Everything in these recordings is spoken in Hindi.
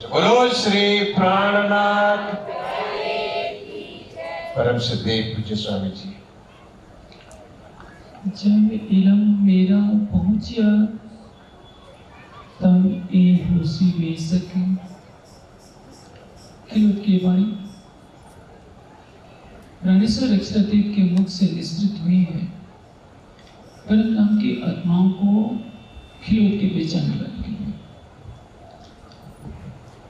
बोलो श्री प्राणनाथ परम सिद्धि पूज्य स्वामी जी। जब इलम मेरा पहुंचा तब ए होशी वे सके खिलौत की वाणी प्राणेश्वर अक्षरातीत के मुख से निश्चित हुई है। परम नाम की आत्माओं को खिलौत की पहचान वाली है।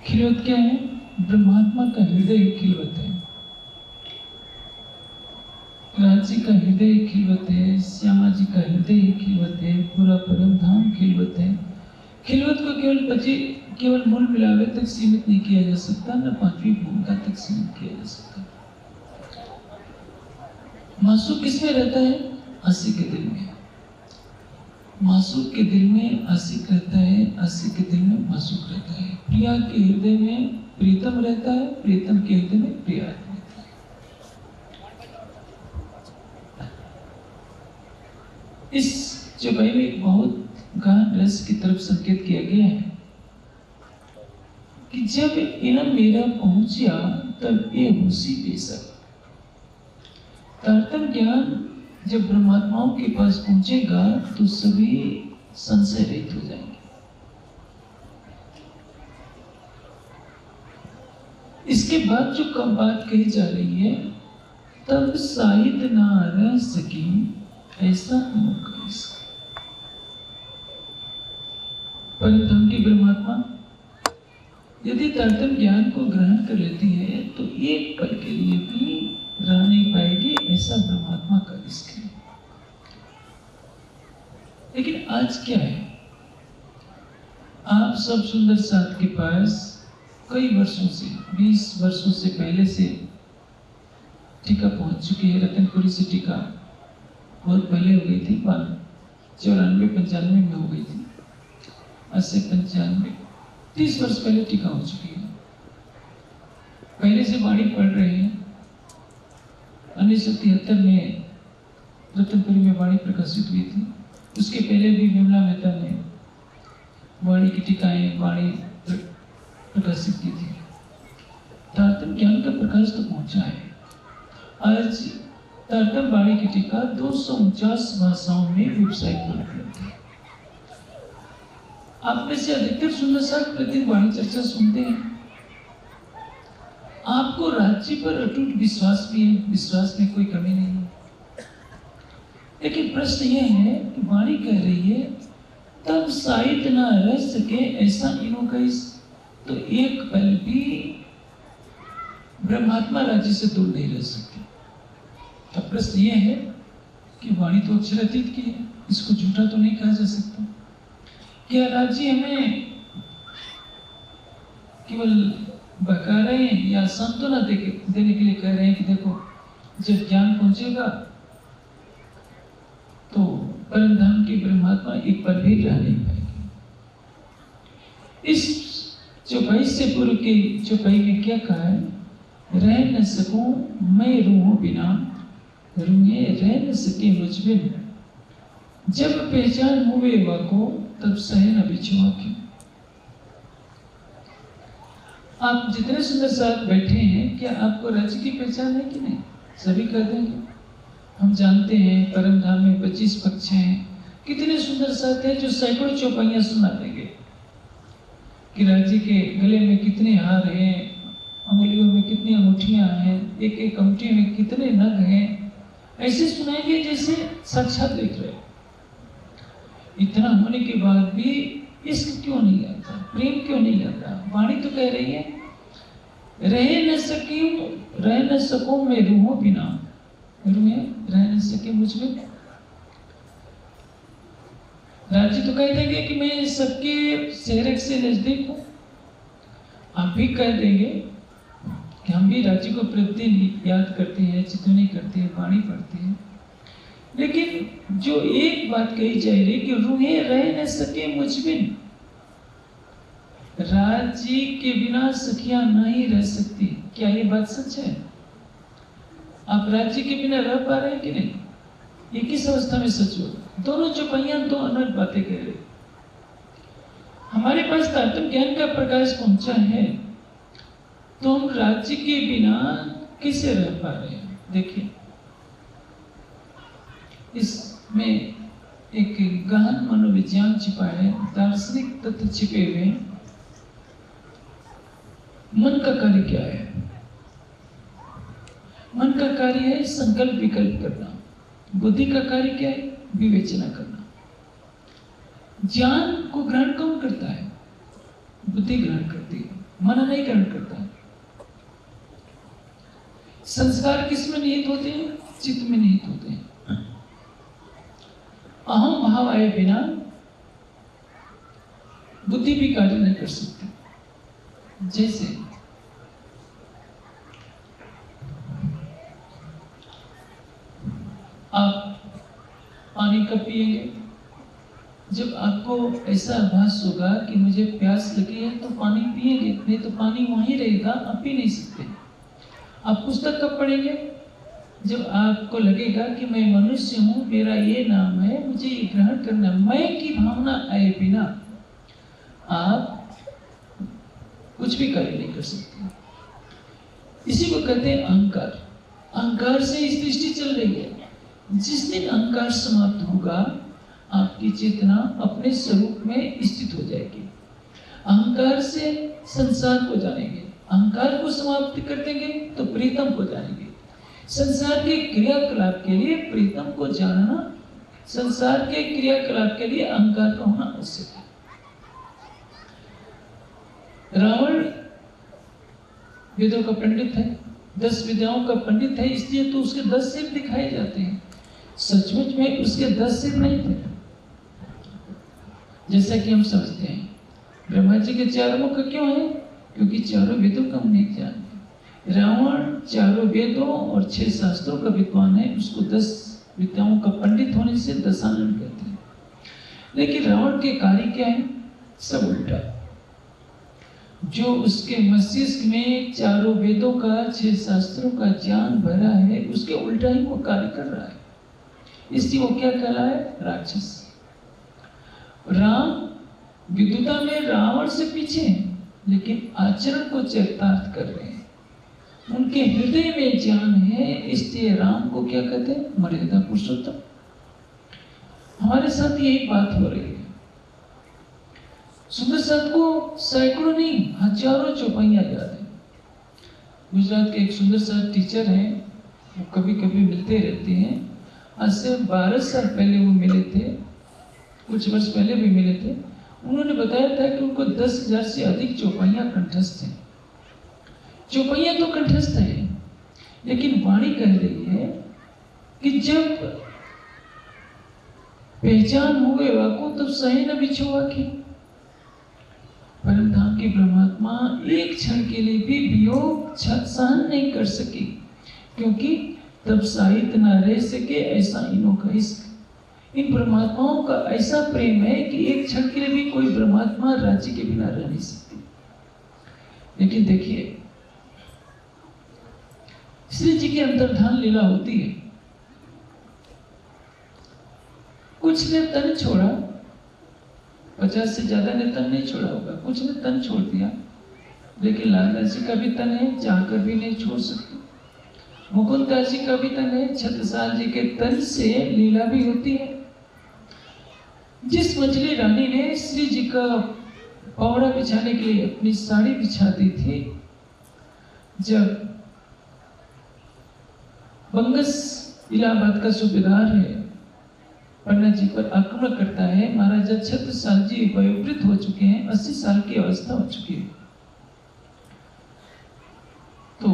खिलौत क्या है? ब्रह्मात्मा का हृदय खिलौत है, राज जी का हृदय खिलवत है, श्यामा जी का हृदय खिलवत है, पूरा परम धाम खिलवत है। खिलवत को केवल मूल मिलावे तक सीमित नहीं किया जा सकता, न पांचवी भूमिका तक सीमित किया जा सकता। मासूक किसमें रहता है? आशिक के दिल में। मासूक के दिल में आशिक रहता है, आशिक के दिल में मासूक रहता है। प्रिया के हृदय में प्रीतम रहता है, प्रीतम के हृदय में प्रिया रहता है। इस चौपाई में एक बहुत गहन रस की तरफ संकेत किया गया है कि जब इलम मेरा पहुंचा तब ये होशी बेसक। तारतम्य ज्ञान जब ब्रह्मात्माओं के पास पहुंचेगा तो सभी संशय रहित हो जाएंगे। इसके बाद जो कब बात कही जा रही है, तब शायद ना रह सकी ऐसा मौका इसका। परम की ब्रह्मात्मा यदि तारतम्य ज्ञान को ग्रहण कर लेती है तो एक पल के लिए भी रह नहीं पाएगी, ऐसा ब्रह्मात्मा का रिश्क है। लेकिन आज क्या है? आप सब सुंदर साथ के पास कई वर्षों से, 20 वर्षों से पहले से टीका पहुंच चुकी है। रतनपुरी से टीका बहुत पहले हो गई थी, 94-95 में हो गई थी। 80-95 30 वर्ष पहले टीका हो चुकी है। पहले से वाणी पढ़ रहे हैं। 1973 में रतनपुरी में वाणी प्रकाशित हुई थी। उसके पहले भी विमला मेहता ने वाणी की टीकाएं, वाणी प्रकाशित की थी। तारतम्य ज्ञान का प्रकाश तो पहुंचा है। आज तारतम्य वाणी की टीका 249 भाषाओं में वेबसाइट पर उपलब्ध है। आप में से अधिकतर सुंदर साथ प्रतिदिन वाणी चर्चा सुनते हैं। आपको राज्य पर अटूट विश्वास भी है, विश्वास में कोई कमी नहीं है। लेकिन प्रश्न यह है कि वाणी कह रही है तब शायद ना रह सके ऐसा इनो कैस, तो एक पल भी ब्रह्मात्मा राज्य से दूर नहीं रह सकती। अब प्रश्न यह है कि वाणी तो अक्षरातीत की है, इसको झूठा तो नहीं कहा जा सकता। क्या राज्य हमें केवल बहका रहे हैं या सांत्वना देने के लिए कह रहे हैं कि देखो जब ज्ञान पहुंचेगा तो परम धाम की ब्रह्मात्मा एक पल भी रह नहीं पाएगी। इस चौपाई से पूर्व की चौपाई में क्या कहा है? रह न सकूं मैं रूहों बिना, रूहे रह न सके मुझ बिन। जब पहचान हुए वाको तब सहे न बिछुआ क्यों। आप जितने सुंदर साथ बैठे हैं, क्या आपको राज्य की पहचान है कि नहीं? सभी कर देंगे। हम जानते हैं परम धाम में 25 पक्ष हैं। कितने सुंदर साथ हैं जो सैकड़ों चौपाइयां सुना देंगे कि राज्य के गले में कितने हार हैं, अंगुलियों में कितनी अंगूठियां हैं, एक एक अंगूठी में कितने नग हैं, ऐसे सुनाएंगे जैसे साक्षात देख रहे। इतना होने के बाद भी इश्क क्यों नहीं आता, प्रेम क्यों नहीं आता? वाणी तो कह रही है रह न सकूं मैं रूहों बिना, रूहें रह न सके मुझ में। राज्य तो कह देंगे कि मैं सबके चेहरे से नजदीक हूं। आप भी कह देंगे कि हम भी राज्य को प्रतिदिन याद करते हैं, चितवनी करते हैं, वाणी पढ़ते हैं। लेकिन जो एक बात कही जा रही कि रूहें रह न सके मुझ बिन, राज्य के बिना सखियां नहीं रह सकती। क्या ये बात सच है? आप राज्य के बिना रह पा रहे हैं कि नहीं? ये किस अवस्था में सच हो? दोनों चौपाइयां दो अलग बातें कह रहे। हमारे पास तत्व ज्ञान का प्रकाश पहुंचा है, तो हम राज्य के बिना कैसे रह पा रहे हैं? देखिए, इसमें एक गहन मनोविज्ञान छिपा है, दार्शनिक तत्व छिपे हुए हैं। मन का कार्य क्या है? मन का कार्य है संकल्प विकल्प करना। बुद्धि का कार्य क्या है? विवेचना करना। ज्ञान को ग्रहण कौन करता है? बुद्धि ग्रहण करती है, मन नहीं ग्रहण करता है। संस्कार किस में निहित होते हैं? चित्त में निहित होते हैं। अहम भाव आए बिना बुद्धि भी कार्य नहीं कर सकती। जैसे आप पानी कब पिएंगे? जब आपको ऐसा आभास होगा कि मुझे प्यास लगी है तो पानी पिएंगे, नहीं तो पानी वहीं रहेगा, आप पी नहीं सकते। आप पुस्तक कब पढ़ेंगे? जब आपको लगेगा कि मैं मनुष्य हूं, मेरा ये नाम है, मुझे ये ग्रहण करना, मैं की भावना आए बिना आप कुछ भी कार्य नहीं कर सकते। इसी को कहते हैं अहंकार। अहंकार से इस दृष्टि चल रही है। जिस दिन अहंकार समाप्त होगा, आपकी चेतना अपने स्वरूप में स्थित हो जाएगी। अहंकार से संसार को जानेंगे, अहंकार को समाप्त कर देंगे तो प्रीतम को जानेंगे। संसार के क्रियाकलाप के लिए प्रीतम को जानना, संसार के क्रियाकलाप के लिए अहंकार का होना आवश्यक है। रावण वेदों का पंडित है, 10 विद्याओं का पंडित है, इसलिए तो उसके 10 सिर दिखाए जाते हैं। सचमुच में उसके 10 सिर नहीं थे, जैसा कि हम समझते हैं। ब्रह्मा जी के 4 मुख क्यों है? क्योंकि चारों वेदों का उन्हें ज्ञान है। रावण चारों वेदों और 6 शास्त्रों का विद्वान है, उसको 10 विद्याओं का पंडित होने से दशानन कहते हैं। लेकिन रावण के कार्य क्या है? सब उल्टा। जो उसके मस्तिष्क में चारों वेदों का 6 शास्त्रों का ज्ञान भरा है, उसके उल्टा ही वो कार्य कर रहा है। इसलिए वो क्या कहलाए? राक्षस। राम विद्युता में रावण से पीछे हैं, लेकिन आचरण को चरितार्थ कर रहे हैं। उनके हृदय में ज्ञान है, इसलिए राम को क्या कहते हैं? मर्यादा पुरुषोत्तम। हमारे साथ यही बात हो रही है। सुंदर साथ को सैकड़ों नहीं, हजारों चौपाइयां याद है। गुजरात के एक सुंदर साथ टीचर हैं, वो कभी कभी मिलते रहते हैं। आज से 12 साल पहले वो मिले थे, कुछ वर्ष पहले भी मिले थे। उन्होंने बताया था कि उनको 10,000 से अधिक चौपाइयां कंठस्थ हैं। चौपाइयां तो कंठस्थ है, लेकिन वाणी कह रही है कि जब पहचान हुए वाको तब सही न बिछो आखी। परम धाम की ब्रह्मात्मा एक क्षण के लिए भी वियोग सहन नहीं कर सकी, क्योंकि तब साहित्य न रह सके ऐसा इनों का इश्क। इन ब्रह्मात्माओं का ऐसा प्रेम है कि एक क्षण के लिए भी कोई ब्रह्मात्मा राज्य के बिना रह नहीं सकती। लेकिन देखिए, श्री जी की अंतर्धान लीला होती है। कुछ ने तन छोड़ा, 50 से ज्यादा ने तन नहीं छोड़ा होगा, कुछ ने तन छोड़ दिया, लेकिन लालदास जी का भी तन है, चाहकर भी नहीं छोड़ सकते। मुकुंदास जी का भी तन है, छत्रसाल जी के तन से लीला भी होती है। जिस मछली रानी ने श्री जी का पौड़ा बिछाने के लिए अपनी साड़ी बिछा दी थी, जब बंगस इलाहाबाद का सूबेदार है पन्ना जी पर आक्रमण करता है, महाराजा छत्रसाल जी वयोवृद्ध हो चुके हैं, 80 साल की अवस्था हो चुकी है। तो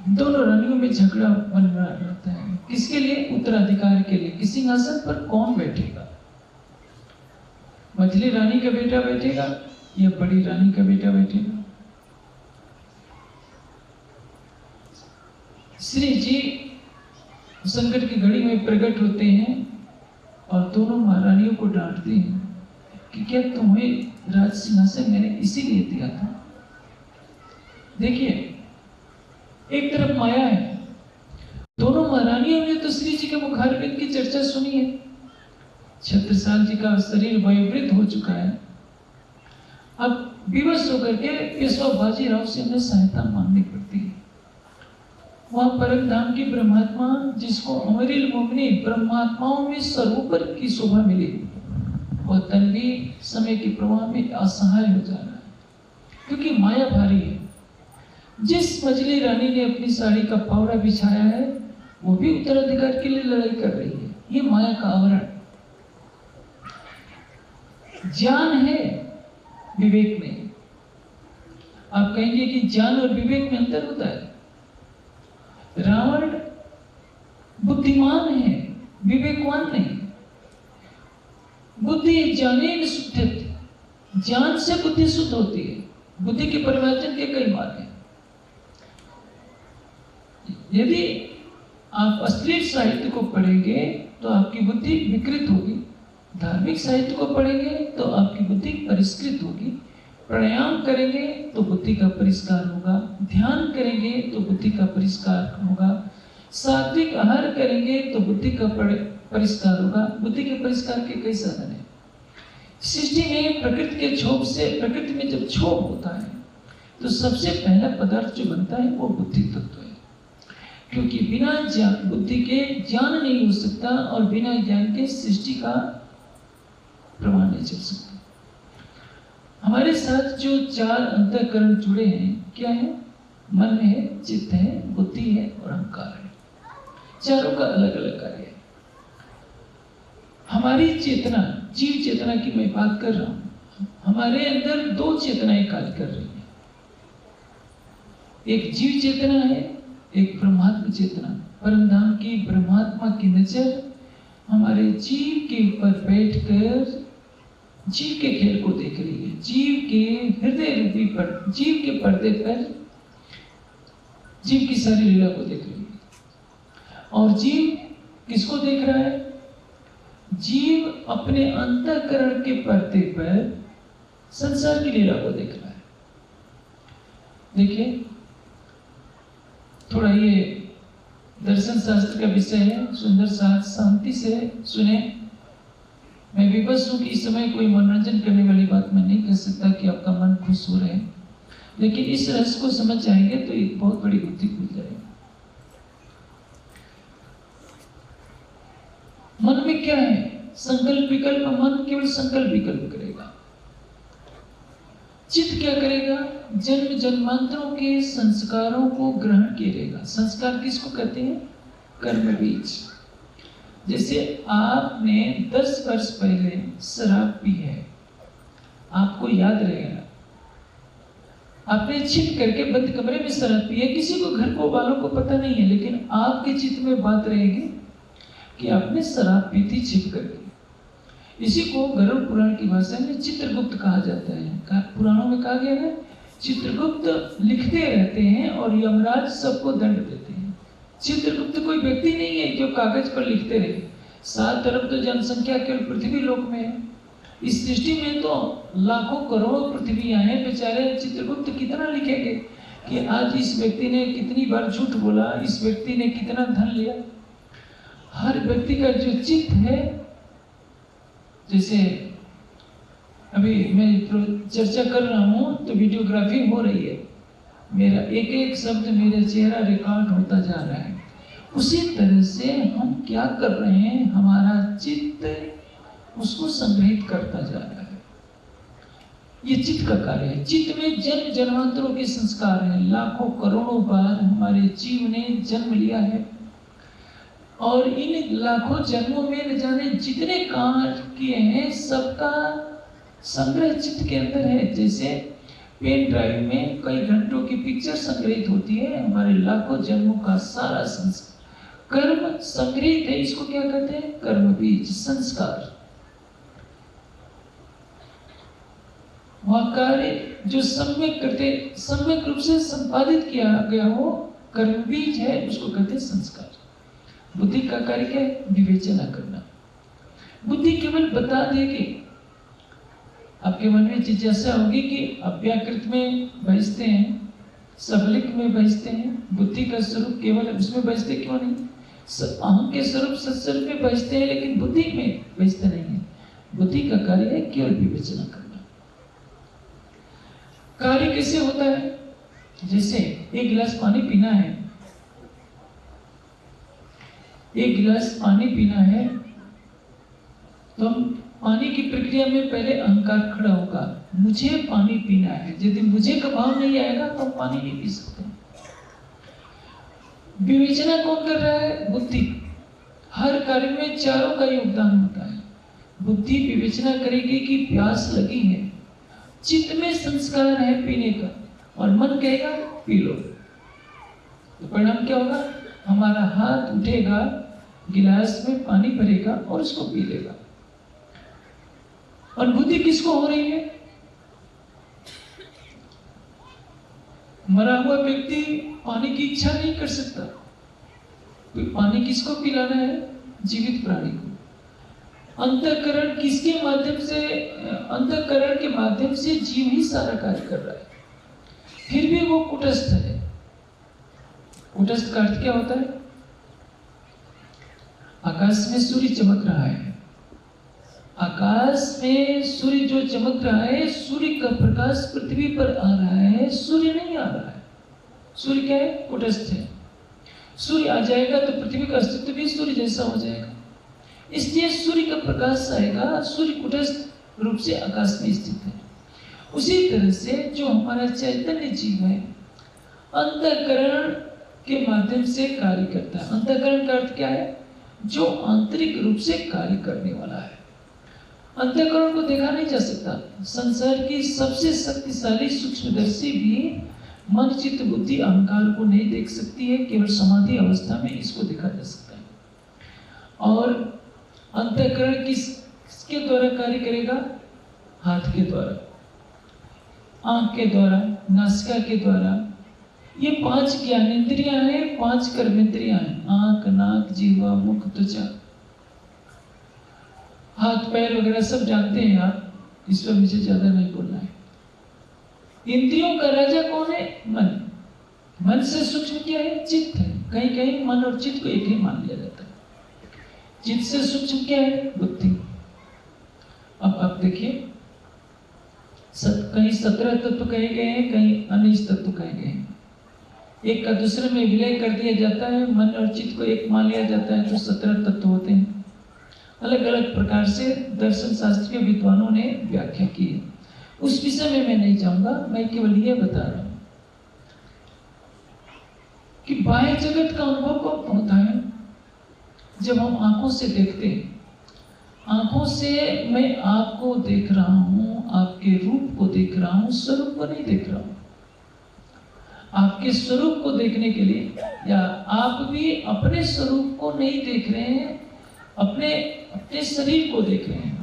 दोनों रानियों में झगड़ा बन रहा रहता है। किसके लिए? उत्तराधिकार के लिए, कि सिंहासन पर कौन बैठेगा। मझली रानी का बेटा बैठेगा या बड़ी रानी का बेटा बैठेगा। श्री जी संकट की घड़ी में प्रकट होते हैं और दोनों महारानियों को डांटते हैं कि क्या तुम्हें राज सिंहासन मैंने इसीलिए दिया था। देखिए, एक तरफ माया है, दोनों महारानियों ने तो श्री जी के मुखारबिंद की चर्चा सुनी है। छत्रसाल जी का शरीर वयोवृद्ध हो चुका है, अब विवश होकर के पेशवा बाजीराव से उन्हें सहायता मांगनी पड़ती है। वह परम धाम की ब्रह्मात्मा, जिसको अमरील मोमिनी ब्रह्मात्माओं में सर्वोपर की शोभा मिली, वह तन भी समय के प्रवाह में असहाय हो जा रहा है, क्योंकि माया भारी है। जिस मछली रानी ने अपनी साड़ी का पावड़ा बिछाया है, वो भी उत्तराधिकार के लिए लड़ाई कर रही है। ये माया का आवरण। ज्ञान है, विवेक नहीं। आप कहेंगे कि ज्ञान और विवेक में अंतर होता है। रावण बुद्धिमान है, विवेकवान नहीं। बुद्धि ज्ञानेन शुद्धेत, ज्ञान से बुद्धि शुद्ध होती है। बुद्धि के परिवर्तन के कई मार्ग हैं। यदि आप अश्लील साहित्य को पढ़ेंगे तो आपकी बुद्धि विकृत होगी, धार्मिक साहित्य को पढ़ेंगे तो आपकी बुद्धि परिष्कृत होगी, प्राणायाम करेंगे तो बुद्धि का परिष्कार होगा, ध्यान करेंगे तो बुद्धि का परिष्कार होगा, सात्विक आहार करेंगे तो बुद्धि का परिष्कार होगा। बुद्धि के परिष्कार के कई साधन हैं। सृष्टि में प्रकृति के क्षोभ से, प्रकृति में जब क्षोभ होता है तो सबसे पहला पदार्थ जो बनता है वो बुद्धि तत्व है, क्योंकि बिना ज्ञान, बुद्धि के ज्ञान नहीं हो सकता और बिना ज्ञान के सृष्टि का प्रमाण नहीं चल सकता। हमारे साथ जो चार अंतःकरण जुड़े हैं, क्या है? मन है, चित्त है, बुद्धि है और अहंकार है। चारों का अलग अलग कार्य है। हमारी चेतना, जीव चेतना की मैं बात कर रहा हूं। हमारे अंदर दो चेतनाएं कार्य कर रही हैं। एक जीव चेतना है, एक ब्रह्मात्म चेतना। परमधाम की ब्रह्मात्मा की नजर हमारे जीव के ऊपर बैठकर जीव के खेल को देख रही है। जीव के हृदय रूपी पर, जीव के पर्दे पर जीव की सारी लीला को देख रही है। और जीव किसको देख रहा है? जीव अपने अंतःकरण के पर्दे पर संसार की लीला को देख रहा है। देखिए, थोड़ा ये दर्शन शास्त्र का विषय है, सुंदर साथ शांति से सुने। मैं विवश हूं कि इस समय कोई मनोरंजन करने वाली बात मैं नहीं कह सकता कि आपका मन खुश हो रहे, लेकिन इस रहस्य को समझ जाएंगे तो एक बहुत बड़ी बुद्धि खुल जाएगी। मन में क्या है? संकल्प विकल्प। मन केवल संकल्प विकल्प करेगा। चित्त क्या करेगा? जन्म जन्मांतरों के संस्कारों को ग्रहण करेगा। संस्कार किसको कहते हैं? कर्म बीज। जैसे आपने 10 वर्ष पहले शराब पी है, आपको याद रहेगा। आपने छिप करके बंद कमरे में शराब पी है, किसी को, घर को, वालों को पता नहीं है, लेकिन आपके चित्त में बात रहेगी कि आपने शराब पी थी छिप करके। इसी को गरुड़ पुराण की भाषा में चित्रगुप्त कहा जाता है। पुराणों में कहा गया है, चित्रगुप्त लिखते रहते हैं और यमराज सबको दंड देते हैं। चित्रगुप्त कोई व्यक्ति नहीं है जो कागज पर लिखते रहे। 7 अरब तो जनसंख्या केवल पृथ्वी लोक में है। इस सृष्टि में तो लाखों करोड़ों पृथ्वियां हैं। बेचारे चित्रगुप्त कितना लिखेंगे कि आज इस व्यक्ति ने कितनी बार झूठ बोला, इस व्यक्ति ने कितना धन लिया। हर व्यक्ति का जो चित्त है, जैसे अभी मैं चर्चा कर रहा हूं तो वीडियोग्राफी हो रही है, मेरा एक एक शब्द, मेरा चेहरा रिकॉर्ड होता जा रहा है। उसी तरह से हम क्या कर रहे हैं, हमारा चित्त उसको संग्रहित करता जा रहा है। ये चित्त का कार्य है। चित्त में जन्म जन्मांतरों के संस्कार हैं। लाखों करोड़ों बार हमारे जीव ने जन्म लिया है और इन लाखों जन्मों में न जाने जितने कांड किए हैं, सबका संग्रह चित्त के अंदर है। जैसे पेन ड्राइव में कई घंटों की पिक्चर संग्रहित होती है, हमारे लाखों जन्मों का सारा संस्कार कर्म संग्रहित है। इसको क्या कहते हैं? कर्म बीज, संस्कार। वह कार्य जो सम्यक रूप से संपादित किया गया हो, कर्म बीज है, उसको कहते हैं संस्कार। बुद्धि का कार्य क्या है? विवेचना करना। बुद्धि केवल बता देगी। आपके मन में जिज्ञासा होगी कि अव्याकृत में बहसते हैं, सबलिक में बहसते हैं, बुद्धि का स्वरूप केवल उसमें बहसते क्यों नहीं? अहम के स्वरूप सत्स्वरूप में बहसते हैं, लेकिन बुद्धि में बहसते नहीं है। बुद्धि का कार्य है केवल विवेचना करना। कार्य कैसे होता है? जैसे एक गिलास पानी पीना है, एक गिलास पानी पीना है, तो हम पानी की प्रक्रिया में पहले अहंकार खड़ा होगा, मुझे पानी पीना है। यदि मुझे का भाव नहीं आएगा तो हम पानी नहीं पी सकते। विवेचना कौन कर रहा है? बुद्धि। हर कार्य में चारों का योगदान होता है। बुद्धि विवेचना करेगी कि प्यास लगी है, चित्त में संस्कार है पीने का, और मन कहेगा पी लो। तो परिणाम क्या होगा? हमारा हाथ उठेगा, गिलास में पानी भरेगा और उसको पी लेगा। और बुद्धि किसको हो रही है? मरा हुआ व्यक्ति पानी की इच्छा नहीं कर सकता। पानी किसको पिलाना है? जीवित प्राणी को। अंतःकरण किसके माध्यम से? अंतःकरण के माध्यम से जीव ही सारा कार्य कर रहा है, फिर भी वो कुटस्थ है। कुटस्थ का अर्थ क्या होता है? आकाश में सूर्य चमक रहा है, आकाश में सूर्य जो चमक रहा है, सूर्य का प्रकाश पृथ्वी पर आ रहा है, सूर्य नहीं आ रहा है। सूर्य क्या है? कुटस्थ है। सूर्य आ जाएगा तो पृथ्वी का अस्तित्व भी सूर्य जैसा हो जाएगा, इसलिए सूर्य का प्रकाश आएगा। सूर्य कुटस्थ रूप से आकाश में स्थित है। उसी तरह से जो हमारा चैतन्य जीव है, अंतःकरण के माध्यम से कार्य करता है। अंतःकरण का अर्थ क्या है? जो आंतरिक रूप से कार्य करने वाला है। अंतःकरण को देखा नहीं जा सकता। संसार की सबसे शक्तिशाली सूक्ष्मदर्शी भी मन, चित्त, बुद्धि, अहंकार को नहीं देख सकती है। केवल समाधि अवस्था में इसको देखा जा सकता है। और अंतःकरण किसके द्वारा कार्य करेगा? हाथ के द्वारा, आंख के द्वारा, नासिका के द्वारा। ये 5 ज्ञानेंद्रियां हैं, 5 कर्मेंद्रियां हैं। आंख, नाक, जीवा, मुख, त्वचा, हाथ पैर वगैरह सब जानते हैं आप, इस पर मुझे ज्यादा नहीं बोलना है। इंद्रियों का राजा कौन है? मन। मन से सूक्ष्म क्या है? चित्त है। कहीं कहीं मन और चित्त को एक ही मान लिया जाता है। चित्त से सूक्ष्म क्या है? बुद्धि। अब आप देखिए, कहीं 17 तत्व कहे गए हैं, कहीं 19 तत्व कहे गए हैं। एक का दूसरे में विलय कर दिया जाता है, मन और चित्त को एक मान लिया जाता है, तो 17 तत्व होते हैं। अलग अलग प्रकार से दर्शन शास्त्र के विद्वानों ने व्याख्या की है। उस विषय में मैं नहीं जाऊंगा, मैं केवल यह बता रहा हूं कि बाह्य जगत का अनुभव कब होता है? जब हम आंखों से देखते हैं। आंखों से मैं आपको देख रहा हूं, आपके रूप को देख रहा हूं, स्वरूप को नहीं देख रहा हूं। आपके स्वरूप को देखने के लिए, या आप भी अपने स्वरूप को नहीं देख रहे हैं, अपने शरीर को देख रहे हैं।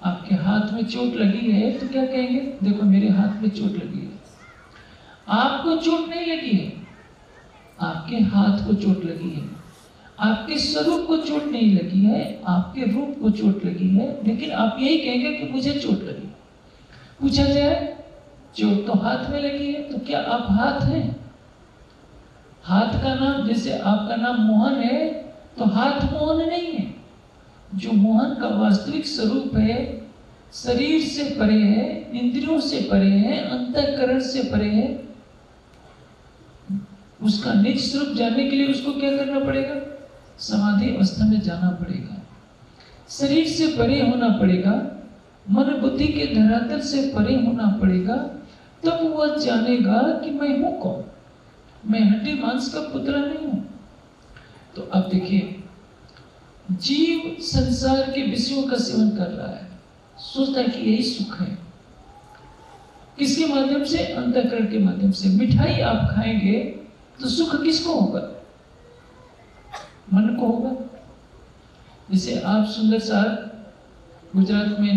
आपके हाथ में चोट लगी है तो क्या कहेंगे? देखो मेरे हाथ में चोट लगी है। आपको चोट नहीं लगी है, आपके हाथ को चोट लगी है। आपके स्वरूप को चोट नहीं लगी है, आपके रूप को चोट लगी है, लेकिन आप यही कहेंगे कि मुझे चोट लगी। पूछा जाए चोट तो हाथ में लगी है, तो क्या आप हाथ हैं? हाथ का नाम, जैसे आपका नाम मोहन है, तो हाथ मोहन नहीं है। जो मोहन का वास्तविक स्वरूप है, शरीर से परे है, इंद्रियों से परे है, अंतःकरण से परे है, उसका निज स्वरूप जानने के लिए उसको क्या करना पड़ेगा? समाधि अवस्था में जाना पड़ेगा, शरीर से परे होना पड़ेगा, मन बुद्धि के धरातल से परे होना पड़ेगा। तब वह जानेगा कि मैं हूं कौन, मैं हड्डी मांस का पुतला नहीं हूं। तो अब देखिए, जीव संसार के विषयों का सेवन कर रहा है, सोचता है कि यही सुख है। किसके माध्यम से? अंतःकरण के माध्यम से। मिठाई आप खाएंगे तो सुख किसको होगा? मन को होगा। जैसे आप सुंदर सा गुजरात में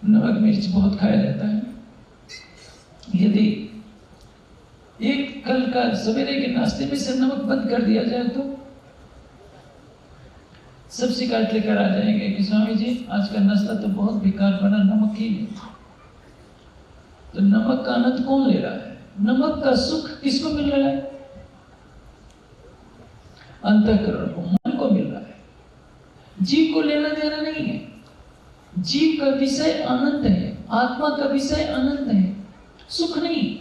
नमक मिर्च बहुत खाया जाता है। यदि एक कल का सवेरे के नाश्ते में से नमक बंद कर दिया जाए तो सब शिकायत लेकर आ जाएंगे कि स्वामी जी आज का नाश्ता तो बहुत बेकार बना, नमक ही नहीं। तो नमक का आनंद कौन ले रहा है? नमक का सुख किसको मिल रहा है? अंतःकरण को, मन को मिल रहा है। जीव को लेना देना नहीं है। जीव का विषय आनंद है, आत्मा का विषय आनंद है, सुख नहीं।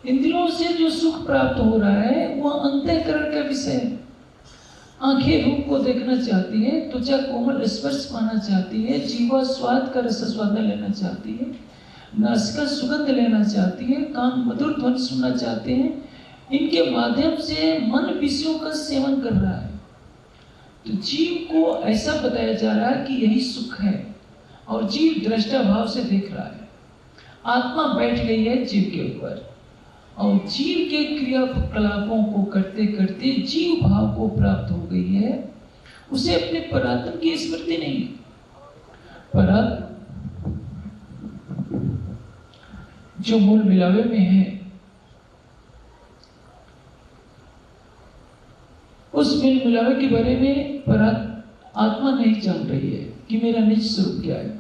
इंद्रियों से जो सुख प्राप्त हो रहा है वह अंतःकरण का विषय है। आंखें रूप को देखना चाहती है, त्वचा कोमल स्पर्श पाना चाहती है, जीवा स्वाद का रस स्वाद लेना चाहती है, नासिका सुगंध लेना चाहती है, कान मधुर ध्वनि सुनना चाहते हैं। इनके माध्यम से मन विषयों का सेवन कर रहा है। तो जीव को ऐसा बताया जा रहा है कि यही सुख है और जीव दृष्टा भाव से देख रहा है। आत्मा बैठ गई है जीव के ऊपर और जीव के क्रियाकलापों को करते करते जीव भाव को प्राप्त हो गई है। उसे अपने परात्म की स्मृति नहीं। परात्म जो मूल मिलावे में है, उस मूल मिलावे के बारे में आत्मा नहीं जान रही है कि मेरा निज स्वरूप क्या है,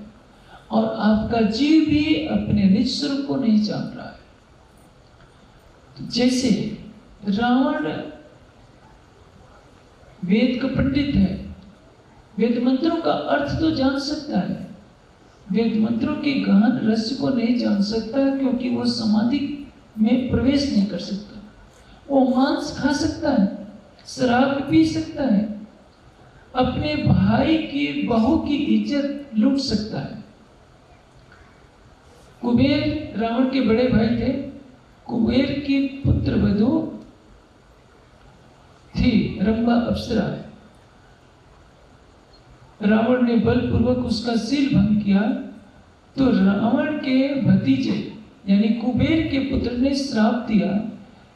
और आपका जीव भी अपने निज स्वरूप को नहीं जान रहा है। तो जैसे रावण वेद का पंडित है, वेद मंत्रों का अर्थ तो जान सकता है, वेद मंत्रों के गहन रहस्य को नहीं जान सकता क्योंकि वो समाधि में प्रवेश नहीं कर सकता। वो मांस खा सकता है, शराब पी सकता है, अपने भाई की बहू की इज्जत लूट सकता है। कुबेर रावण के बड़े भाई थे। कुबेर की पुत्र वधू थी रंभा अप्सरा। रावण ने बलपूर्वक उसका सील भंग किया तो रावण के भतीजे यानी कुबेर के पुत्र ने श्राप दिया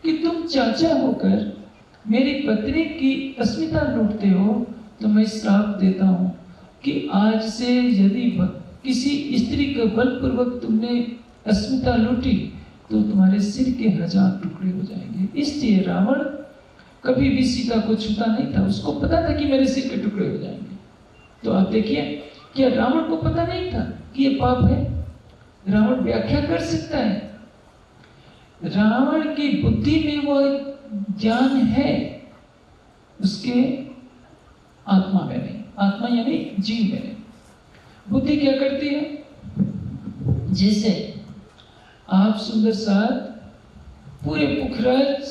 कि तुम चाचा होकर मेरी पत्नी की अस्मिता लूटते हो, तो मैं श्राप देता हूं कि आज से यदि किसी स्त्री के बलपूर्वक तुमने अस्मिता लूटी तो तुम्हारे सिर के 1000 टुकड़े हो जाएंगे। इसलिए रावण कभी भी सीता को छूता नहीं था, उसको पता था कि मेरे सिर के टुकड़े हो जाएंगे। तो आप देखिए, क्या रावण को पता नहीं था कि ये पाप है? रावण व्याख्या कर सकता है। रावण की बुद्धि में वो ज्ञान है, उसके आत्मा में नहीं। आत्मा यानी जीव में नहीं। बुद्धि क्या करती है? जैसे आप सुंदर साथ पूरे पुखराज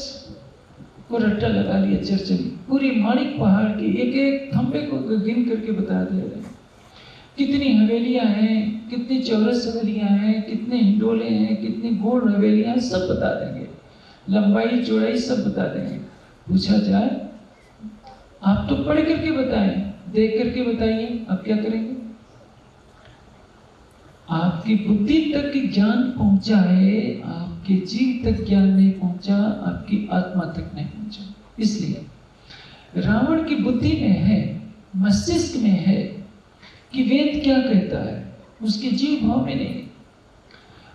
को रट्टा लगा लिया, चर्चली पूरी माणिक पहाड़ की एक एक खंबे को गिन करके बता दे रहे, कितनी हवेलियां हैं, कितनी चौरस हवेलियां हैं, कितने हिंडोले हैं, कितनी गोल हवेलियां हैं, सब बता देंगे, लंबाई चौड़ाई सब बता देंगे। पूछा जाए आप तो पढ़ करके बताएं, देख करके बताइए, आप क्या करेंगे? आपकी बुद्धि तक ज्ञान पहुंचा है, आपके जीव तक ज्ञान नहीं पहुंचा, आपकी आत्मा तक नहीं पहुंचा। इसलिए रावण की बुद्धि में है, मस्तिष्क में है कि वेद क्या कहता है, उसके जीव भाव में नहीं।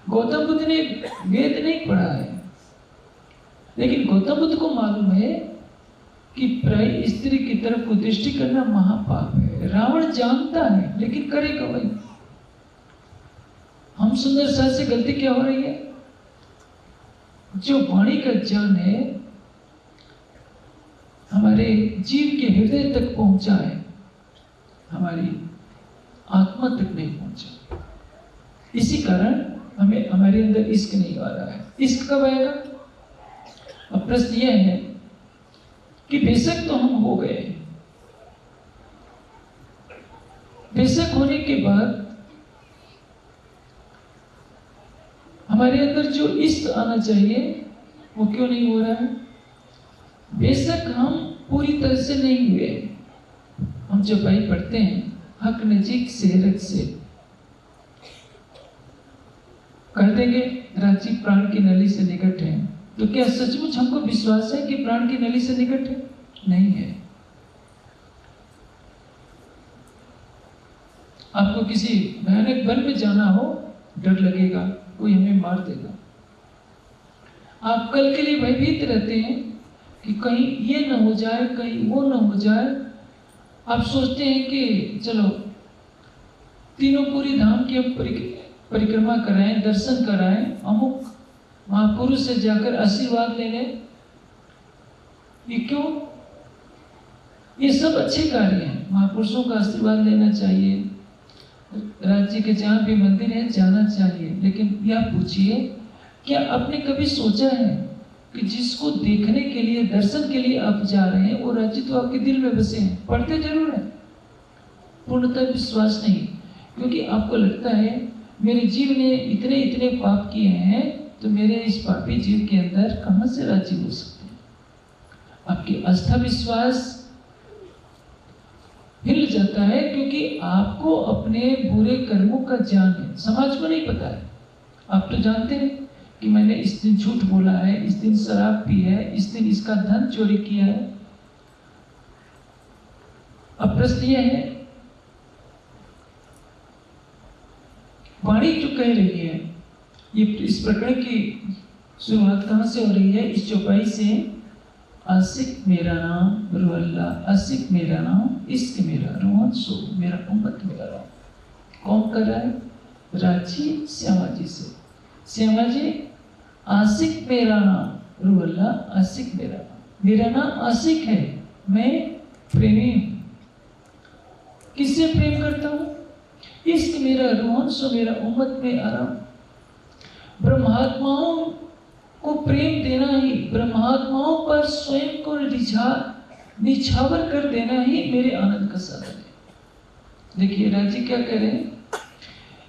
गौतम बुद्ध ने वेद नहीं पढ़ा है, लेकिन गौतम बुद्ध को मालूम है कि प्राय स्त्री की तरफ को दृष्टि करना महापाप है। रावण जानता है लेकिन करेगा वही। हम सुंदर साथ से गलती क्या हो रही है? जो वाणी का ज्ञान है हमारे जीव के हृदय तक पहुंचा है, हमारी आत्मा तक नहीं पहुंचा। इसी कारण हमें हमारे अंदर इश्क नहीं आ रहा है। इश्क कब आएगा? अब प्रश्न यह है कि बेशक तो हम हो गए, बेशक होने के बाद हमारे अंदर जो इश्क आना चाहिए वो क्यों नहीं हो रहा है? बेशक हम पूरी तरह से नहीं हुए। हम जब भाई पढ़ते हैं हक नजीक सेहरत से, कह देंगे रांची प्राण की नली से निकट है, तो क्या सचमुच हमको विश्वास है कि प्राण की नली से निकट है? नहीं है। आपको किसी भयानक वन में जाना हो, डर लगेगा, कोई हमें मार देगा। आप कल के लिए भयभीत रहते हैं कि कहीं ये न हो जाए, कहीं वो न हो जाए। आप सोचते हैं कि चलो तीनों पूरी धाम की हम परिक्रमा कराएं, दर्शन कराएं, अमुक महापुरुष से जाकर आशीर्वाद ले लें। ये क्यों? ये सब अच्छे कार्य हैं, महापुरुषों का आशीर्वाद लेना चाहिए, राज्य के जहाँ भी मंदिर है जाना चाहिए, लेकिन यह पूछिए क्या आपने कभी सोचा है कि जिसको देखने के लिए, दर्शन के लिए आप जा रहे हैं, वो राज्य तो आपके दिल में बसे हैं। पढ़ते जरूर हैं, पूर्णतः विश्वास नहीं, क्योंकि आपको लगता है मेरे जीव ने इतने इतने पाप किए हैं, तो मेरे इस पापी जीव के अंदर कहां से राज्य हो सकते हैं। आपकी आस्था विश्वास हिल जाता है, क्योंकि आपको अपने बुरे कर्मों का ज्ञान है, समाज को नहीं पता है। आप तो जानते हैं कि मैंने इस दिन झूठ बोला है, इस दिन शराब पी है, इस दिन इसका धन चोरी किया है। अब प्रश्न यह है, वाणी जो कह रही है, ये इस प्रकरण की शुरुआत कहां से हो रही है? इस चौपाई से, आशिक मेरा नाम रू अल्लाह, आशिक मेरा नाम, इश्क मेरा रोहन सो, मेरा उम्मत मेरा राम। कौन कर रहा है? राजी श्यामा जी से। श्यामा जी, आशिक मेरा नाम रू अल्लाह, आशिक मेरा नाम, मेरा नाम आशिक है, मैं प्रेमी हूं। किससे प्रेम करता हूं? इश्क मेरा रोहन सो, मेरा उम्मत में आराम। ब्रह्मात्माओं को प्रेम देना ही, ब्रह्मात्माओं पर स्वयं को निछावर कर देना ही मेरे आनंद का साधन है। देखिए राजी क्या कह रहे हैं?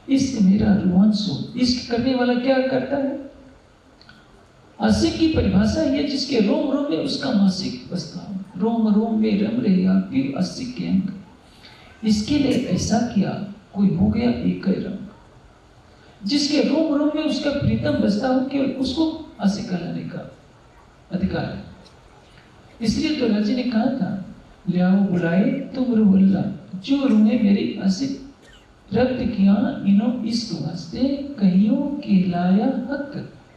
इश्क मेरा रोहन सो। इश्क करने वाला क्या करता है? आशिक की परिभाषा है जिसके रोम रोम में उसका मासिक बसता हो, रोम रोम में रम रहेगा फिर आशिक के अंग। इसके लिए ऐसा किया कोई हो गया एक रंग, जिसके रोम रोम में उसका प्रीतम बसता हो, केवल उसको आशिक कहलाने का अधिकार है। इसलिए तो राजी ने कहा था, ले आओ बुलाए तुम रू अल्लाह, जो रूहे मेरी आशिक रक्त किया इनो इश्क वास्ते, कहियो कहलाया हक।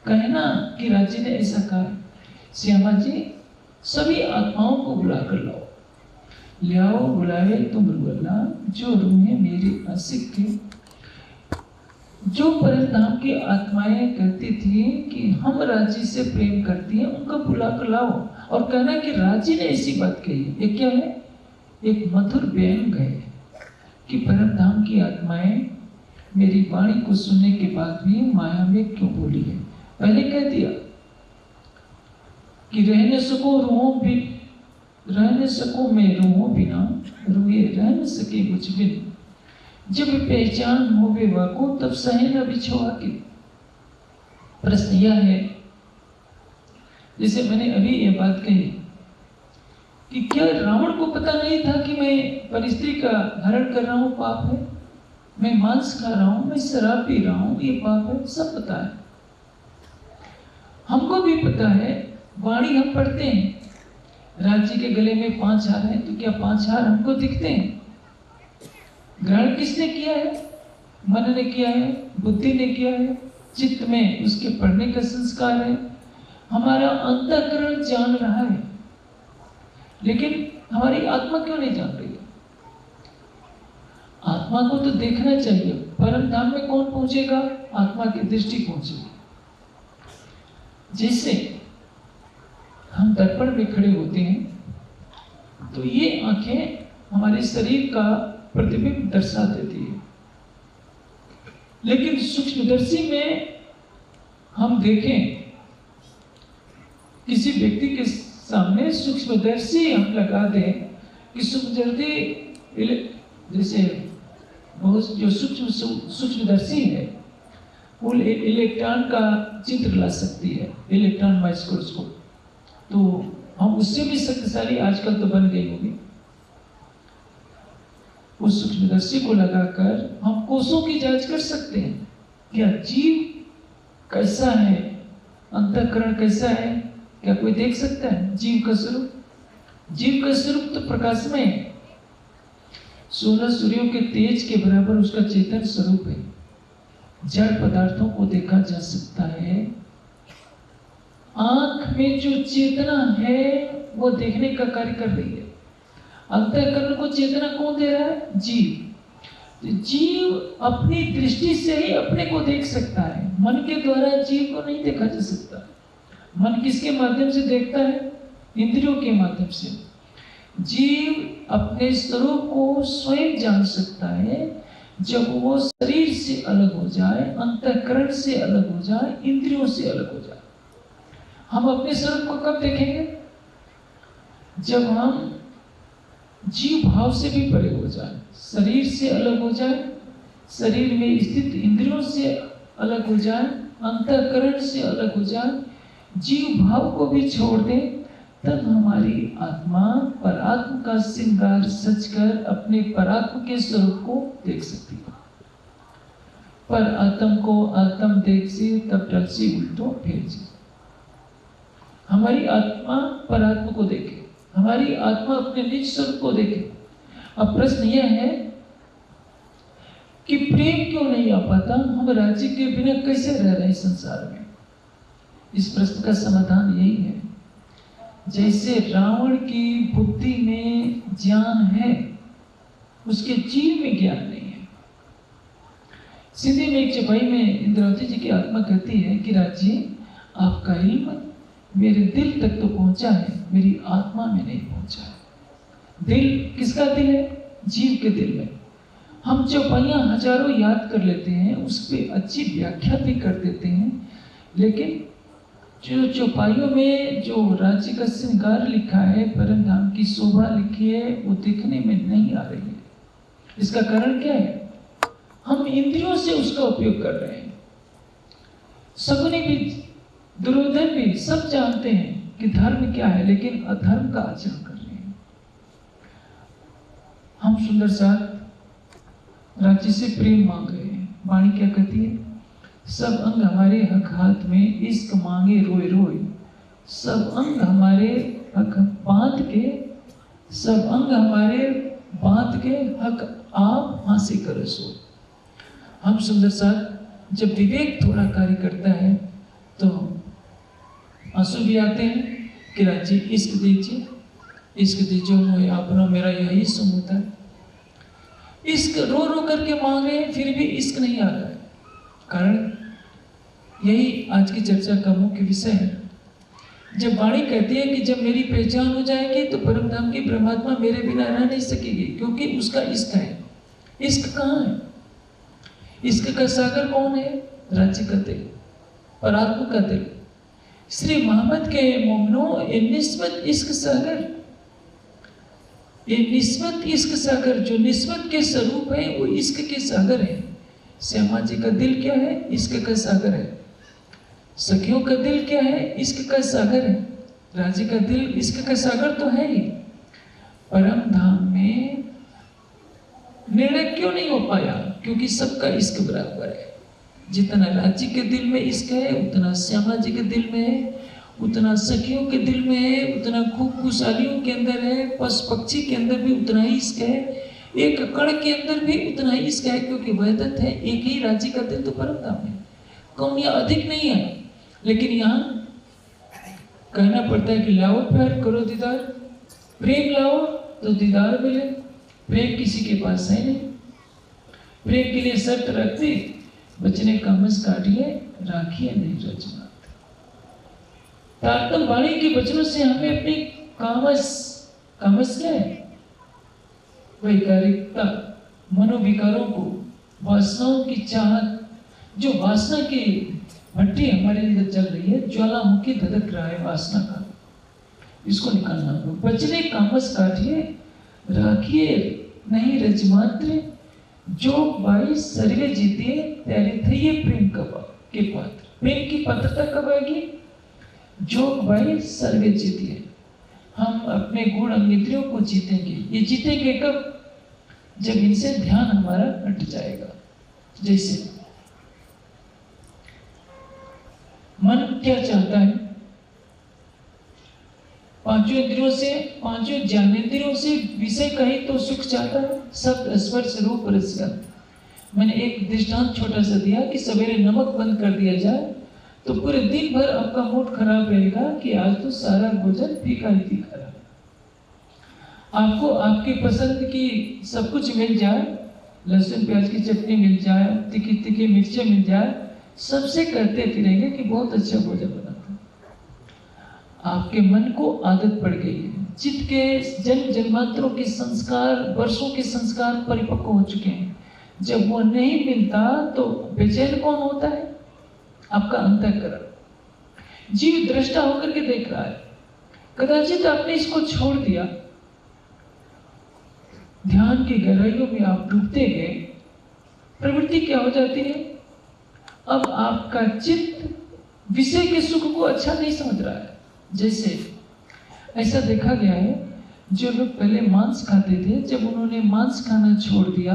कहना कि राजी ने ऐसा कहा, श्यामा जी सभी आत्माओं को बुला कर लाओ, ले आओ बुलाए तुम रू अल्लाह, जो रूहे मेरी आशिक थे। जो परम धाम की आत्माएं कहती थी कि हम राजी से प्रेम करती हैं, उनको बुला कर लाओ। और कहना कि राजी ने ऐसी बात कही, ये क्या है? एक मधुर व्यंग है कि परम धाम की आत्माएं मेरी वाणी को सुनने के बाद भी माया में क्यों बोली है। पहले कह दिया कि रहने सको रूहों भी, रहने सको मैं रूहों बिना, रूहे रह न सके मुझ बिन, जब पहचान हो बेवा को तब सहे न बिछोआ के। प्रश्न यह है, जैसे मैंने अभी यह बात कही कि क्या रावण को पता नहीं था कि मैं परिस्त्री का हरण कर रहा हूं, पाप है, मैं मांस खा रहा हूं, मैं शराब पी रहा हूं, ये पाप है, सब पता है। हमको भी पता है, वाणी हम पढ़ते हैं, राज्य के गले में 5 हार हैं, तो क्या 5 हार हमको दिखते हैं? ग्रहण किसने किया है? मन ने किया है, बुद्धि ने किया है, चित्त में उसके पढ़ने का संस्कार है, हमारा अंतःकरण जान रहा है, लेकिन हमारी आत्मा क्यों नहीं जान रही है? आत्मा को तो देखना चाहिए। परम धाम में कौन पहुंचेगा? आत्मा की दृष्टि पहुंचेगी। जैसे हम दर्पण में खड़े होते हैं तो ये आंखें हमारे शरीर का प्रतिबिंब दर्शा देती है, लेकिन सूक्ष्मदर्शी में हम देखें, किसी व्यक्ति के सामने सूक्ष्मदर्शी हम लगा दें कि सूक्ष्मदर्शी, जैसे बहुत जो सूक्ष्मदर्शी है वो इलेक्ट्रॉन का चित्र ला सकती है, इलेक्ट्रॉन माइक्रोस्कोप, तो हम उससे भी शक्तिशाली आजकल तो बन गई होगी। उस सूक्ष्मदर्शी को लगाकर हम कोषों की जांच कर सकते हैं, क्या जीव कैसा है, अंतःकरण कैसा है, क्या कोई देख सकता है जीव का स्वरूप? जीव का स्वरूप तो प्रकाशमय है, 16 सूर्यों के तेज के बराबर उसका चेतन स्वरूप है। जड़ पदार्थों को देखा जा सकता है, आंख में जो चेतना है वो देखने का कार्य कर रही है। अंतःकरण को चेतना कौन दे रहा है? जीव। जीव अपनी दृष्टि से ही अपने को देख सकता है, मन के द्वारा जीव को नहीं देखा जा सकता। मन किसके माध्यम से देखता है? इंद्रियों के माध्यम से। जीव अपने स्वरूप को स्वयं जान सकता है, जब वो शरीर से अलग हो जाए, अंतःकरण से अलग हो जाए, इंद्रियों से अलग हो जाए। हम अपने स्वरूप को कब देखेंगे? जब हम जीव भाव से भी परे हो जाए, शरीर से अलग हो जाए, शरीर में स्थित इंद्रियों से अलग हो जाए, अंतःकरण से अलग हो जाए, जीव भाव को भी छोड़ दे, तब हमारी आत्मा परात्म का श्रृंगार सजकर अपने परात्म के स्वरूप को देख सकती है। पर आत्म को आत्म देख से तब टल से उल्टो फेर से। हमारी आत्मा परात्म को देखे, हमारी आत्मा अपने निज स्वरूप को देखे। अब प्रश्न यह है कि प्रेम क्यों नहीं आ पाता? हम राज्य के बिना कैसे रह रहे हैं संसार में? इस प्रश्न का समाधान यही है, जैसे रावण की बुद्धि में ज्ञान है, उसके जीव में ज्ञान नहीं है। सीधे में एक चपाई में इंद्रावती जी की आत्मा कहती है कि राज्य, आपका इल्म मेरे दिल तक तो पहुंचा है, मेरी आत्मा में नहीं पहुंचा है। दिल किसका दिल है? जीव के दिल में। हम चौपाइयाँ हजारों याद कर लेते हैं, उस पर अच्छी व्याख्या भी कर देते हैं, लेकिन जो चौपाइयों में जो राज्य का श्रृंगार लिखा है, परम धाम की शोभा लिखी है, वो दिखने में नहीं आ रही है। इसका कारण क्या है? हम इंद्रियों से उसका उपयोग कर रहे हैं। शकुनी भी, दुर्योधन भी सब जानते हैं कि धर्म क्या है, लेकिन अधर्म का आचरण कर रहे हैं। हम सुंदर साथ राज्य से प्रेम मांग रहे हैं। वाणी क्या कहती है? सब अंग हमारे हक हाथ में, इश्क मांगे रोए रोए। सब अंग हमारे हक बांध के, सब अंग हमारे बांध के, हक आप हासिल करो सो। हम सुंदर साथ जब विवेक थोड़ा कार्य करता है तो आंसू भी आते हैं कि राज्य इश्क दीजिए, इश्क दीजिए, मुझे अपना, मेरा यही सुन होता है। इश्क रो रो करके मांग रहे हैं, फिर भी इश्क नहीं आ रहा है। कारण यही आज की चर्चा का मुख्य विषय है। जब वाणी कहती है कि जब मेरी पहचान हो जाएगी तो परम धाम की परमात्मा मेरे बिना रह नहीं सकेगी, क्योंकि उसका इश्क है। इश्क कहाँ है? इश्क का सागर कौन है? राज्य का दिल, परात्मा का दिल। श्री मोहम्मद के मोमनो, ये निस्बत इश्क सागर, ये निस्बत इश्क सागर, जो निस्बत के स्वरूप है वो इश्क के सागर है। श्यामा जी का दिल क्या है? इश्क का सागर है। सखियों का दिल क्या है? इश्क का सागर है। राजी का दिल इश्क का सागर तो है ही। परम धाम में निर्णय क्यों नहीं हो पाया? क्योंकि सबका इश्क बराबर है। जितना राज्य के दिल में इश्क है, उतना श्यामा जी के दिल में है, उतना सखियों के दिल में है, उतना खुशहालियों के अंदर है, पशु पक्षी के अंदर भी उतना ही इश्क है, एक कण के अंदर भी उतना ही इश्क है, क्योंकि वहदत है। एक ही राज्य का दिल तो परम धाम है, कम या अधिक नहीं है। लेकिन यहाँ कहना पड़ता है कि लाओ प्यार करो दीदार, प्रेम लाओ तो दीदार मिले। प्रेम किसी के पास है नहीं। प्रेम के लिए शर्त रखती, बचने कामस काटिए, राखिए नहीं रचना। तारतम वाणी के वचनों से हमें अपनी कामस क्या है? वैकारिकता, मनोविकारों को, वासनाओं की चाहत, जो वासना की भट्टी हमारे अंदर चल रही है, ज्वालामुखी धधक रहा है वासना का, इसको निकालना होगा। बचने कामस काटिए, राखिए नहीं रजमात्र, जो बाई सर्वे जीतिए, त्यारे थे ये प्रेम के पात्र। प्रेम की पात्रता कब आएगी? जो भाई सर्वे जीतिए। हम अपने गुण इंद्रियों को जीतेंगे। ये जीतेंगे कब? जब इनसे ध्यान हमारा हट जाएगा। जैसे मन क्या चाहता है? पांचों इंद्रियों से, पांचों ज्ञानेंद्रियों से विषय कहीं तो सुख चाहता है, शब्द स्पर्श रूप रसगंध। मैंने एक दृष्टांत छोटा सा दिया कि सवेरे नमक बंद कर दिया जाए तो पूरे दिन भर आपका मूड खराब रहेगा कि आज तो सारा भोजन फीका ही फीका रहा। आपको आपकी पसंद की सब कुछ मिल जाए, लहसुन प्याज की चटनी मिल जाए, तीखी तीखी मिर्चें मिल जाए, सबसे कहते फिरेंगे कि बहुत अच्छा भोजन बना था। आपके मन को आदत पड़ गई है। चित्त के जन्म जन्मांतरों के संस्कार, वर्षों के संस्कार परिपक्व हो चुके हैं। जब वो नहीं मिलता तो बेचैन कौन होता है? आपका अंतःकरण। जीव दृष्टा होकर के देख रहा है, कदाचित आपने इसको छोड़ दिया, ध्यान की गहराइयों में आप डूबते गए, प्रवृत्ति क्या हो जाती है? अब आपका चित्त विषय के सुख को अच्छा नहीं समझ रहा है। जैसे ऐसा देखा गया है, जो लोग पहले मांस खाते थे, जब उन्होंने मांस खाना छोड़ दिया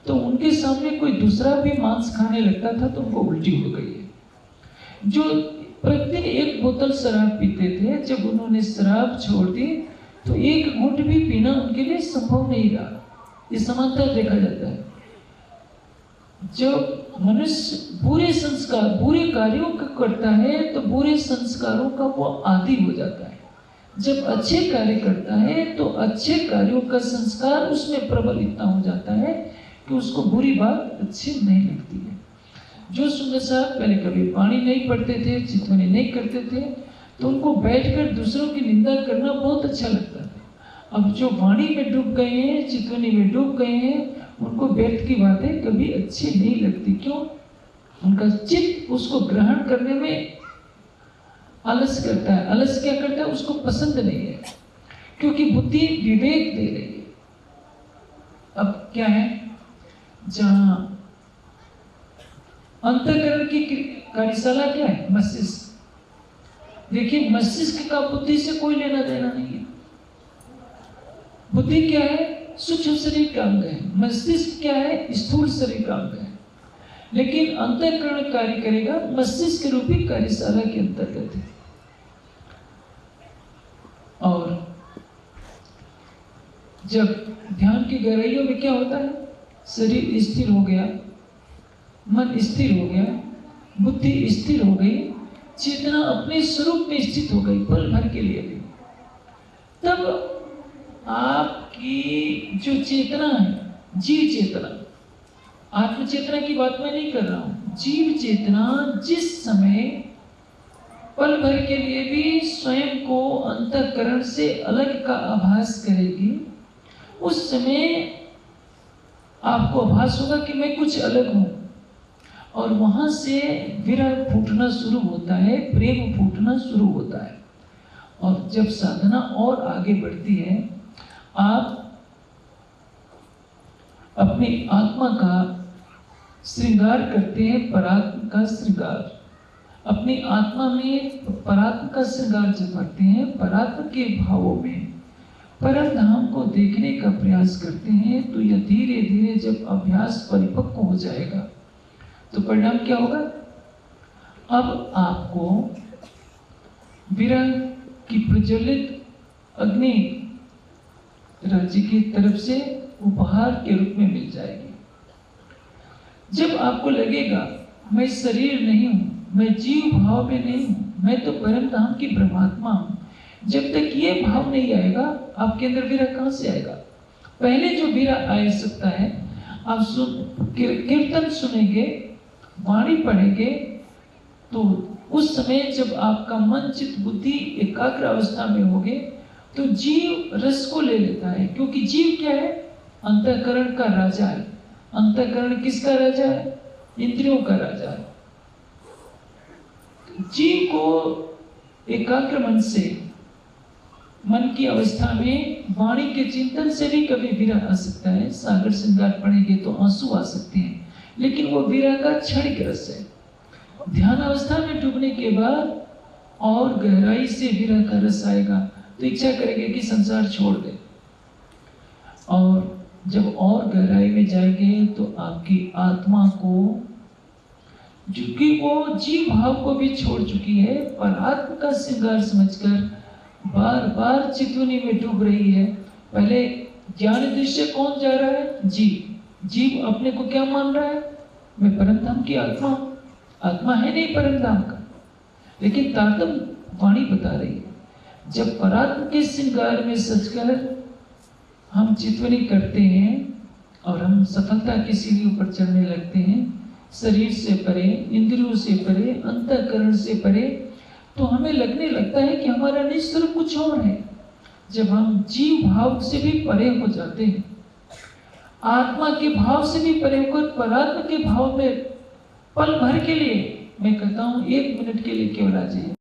तो उनके सामने कोई दूसरा भी मांस खाने लगता था तो उनको उल्टी हो गई है। जो प्रतिदिन 1 बोतल शराब पीते थे, जब उन्होंने शराब छोड़ दी तो 1 घूंट भी पीना उनके लिए संभव नहीं रहा। ये समांतर देखा जाता है। जब मनुष्य बुरे संस्कार, बुरे कार्यों का करता है तो बुरे संस्कारों का वो आदी हो जाता है। जब अच्छे कार्य करता है तो अच्छे कार्यों का संस्कार उसमें प्रबल इतना हो जाता है कि उसको बुरी बात अच्छी नहीं लगती है। जो सुंदर साहब पहले कभी पानी नहीं पढ़ते थे, चितवनी नहीं करते थे, तो उनको बैठकर दूसरों की निंदा करना बहुत अच्छा लगता था। अब जो वाणी में डूब गए हैं, चितवनी में डूब गए हैं, उनको व्यर्थ की बातें कभी अच्छी नहीं लगती। क्यों? उनका चित्त उसको ग्रहण करने में आलस करता है। आलस क्या करता है? उसको पसंद नहीं है, क्योंकि बुद्धि विवेक दे रही है। अब क्या है, जहां अंतःकरण की कार्यशाला क्या है? मस्तिष्क। देखिए, मस्तिष्क का बुद्धि से कोई लेना देना नहीं है। बुद्धि क्या है? सूक्ष्म शरीर का अंग है। मस्तिष्क क्या है? स्थूल शरीर का अंग है। लेकिन अंतःकरण कार्य करेगा मस्तिष्क रूपी कार्यशाला के अंतर्गत है। और जब ध्यान की गहराइयों में क्या होता है? शरीर स्थिर हो गया, मन स्थिर हो गया, बुद्धि स्थिर हो गई, चेतना अपने स्वरूप में स्थित हो गई पल भर के लिए भी। तब आपकी जो चेतना है, जीव चेतना, आत्म चेतना की बात मैं नहीं कर रहा हूं, जीव चेतना जिस समय पल भर के लिए भी स्वयं को अंतःकरण से अलग का आभास करेगी, उस समय आपको आभास होगा कि मैं कुछ अलग हूं। और वहां से विरह फूटना शुरू होता है, प्रेम फूटना शुरू होता है। और जब साधना और आगे बढ़ती है, आप अपनी आत्मा का श्रृंगार करते हैं, परात्म का श्रृंगार। अपनी आत्मा में परात्म का श्रृंगार जब करते हैं, परात्म के भावों में परम धाम को देखने का प्रयास करते हैं, तो यह धीरे धीरे जब अभ्यास परिपक्व हो जाएगा तो परिणाम क्या होगा? अब आपको विरह की प्रज्वलित अग्नि राज्य की तरफ से उपहार के रूप में मिल जाएगी। जब आपको लगेगा मैं शरीर नहीं हूं, मैं जीव भाव में नहीं हूं, मैं तो परम धाम की ब्रह्मात्मा हूं, जब तक ये भाव नहीं आएगा, आपके अंदर विरह कहां से आएगा? पहले जो विरह आ सकता है, आप कीर्तन सुनेंगे, वाणी पढ़ेंगे, तो उस समय जब आपका मन चित्त बुद्धि एकाग्र अवस्था में होगे तो जीव रस को ले लेता है। क्योंकि जीव क्या है? अंतःकरण का राजा है। अंतःकरण किसका राजा है? इंद्रियों का राजा है। जीव को एकाग्र मन से, मन की अवस्था में वाणी के चिंतन से भी कभी विरह आ सकता है। सागर श्रृंगार पढ़ेंगे तो आंसू आ सकते हैं, लेकिन वो विरह का क्षणिक रस है। ध्यान अवस्था में डूबने के बाद और गहराई से विरह का रस आएगा तो इच्छा करेंगे कि संसार छोड़ दे। और जब और गहराई में जाएंगे तो आपकी आत्मा को, क्योंकि वो जीव भाव को भी छोड़ चुकी है, परात्म का श्रृंगार समझकर बार बार चितवनी में डूब रही है। पहले ज्ञान दृश्य कौन जा रहा है? जीव। जीव अपने को क्या मान रहा है? मैं परम धाम की आत्मा हूं। आत्मा है नहीं परम धाम का, लेकिन तारतम वाणी बता रही है। जब परात्म के श्रृंगार में सजकर हम चितवनी करते हैं और हम सफलता की सीढ़ियों पर चढ़ने लगते हैं, शरीर से परे, इंद्रियों से परे, अंतःकरण से परे, तो हमें लगने लगता है कि हमारा निश्चय कुछ और है। जब हम जीव भाव से भी परे हो जाते हैं आत्मा के भाव से भी परे होकर परात्मा के भाव में पल भर के लिए, मैं कहता हूं 1 मिनट के लिए केवल आ जाइए।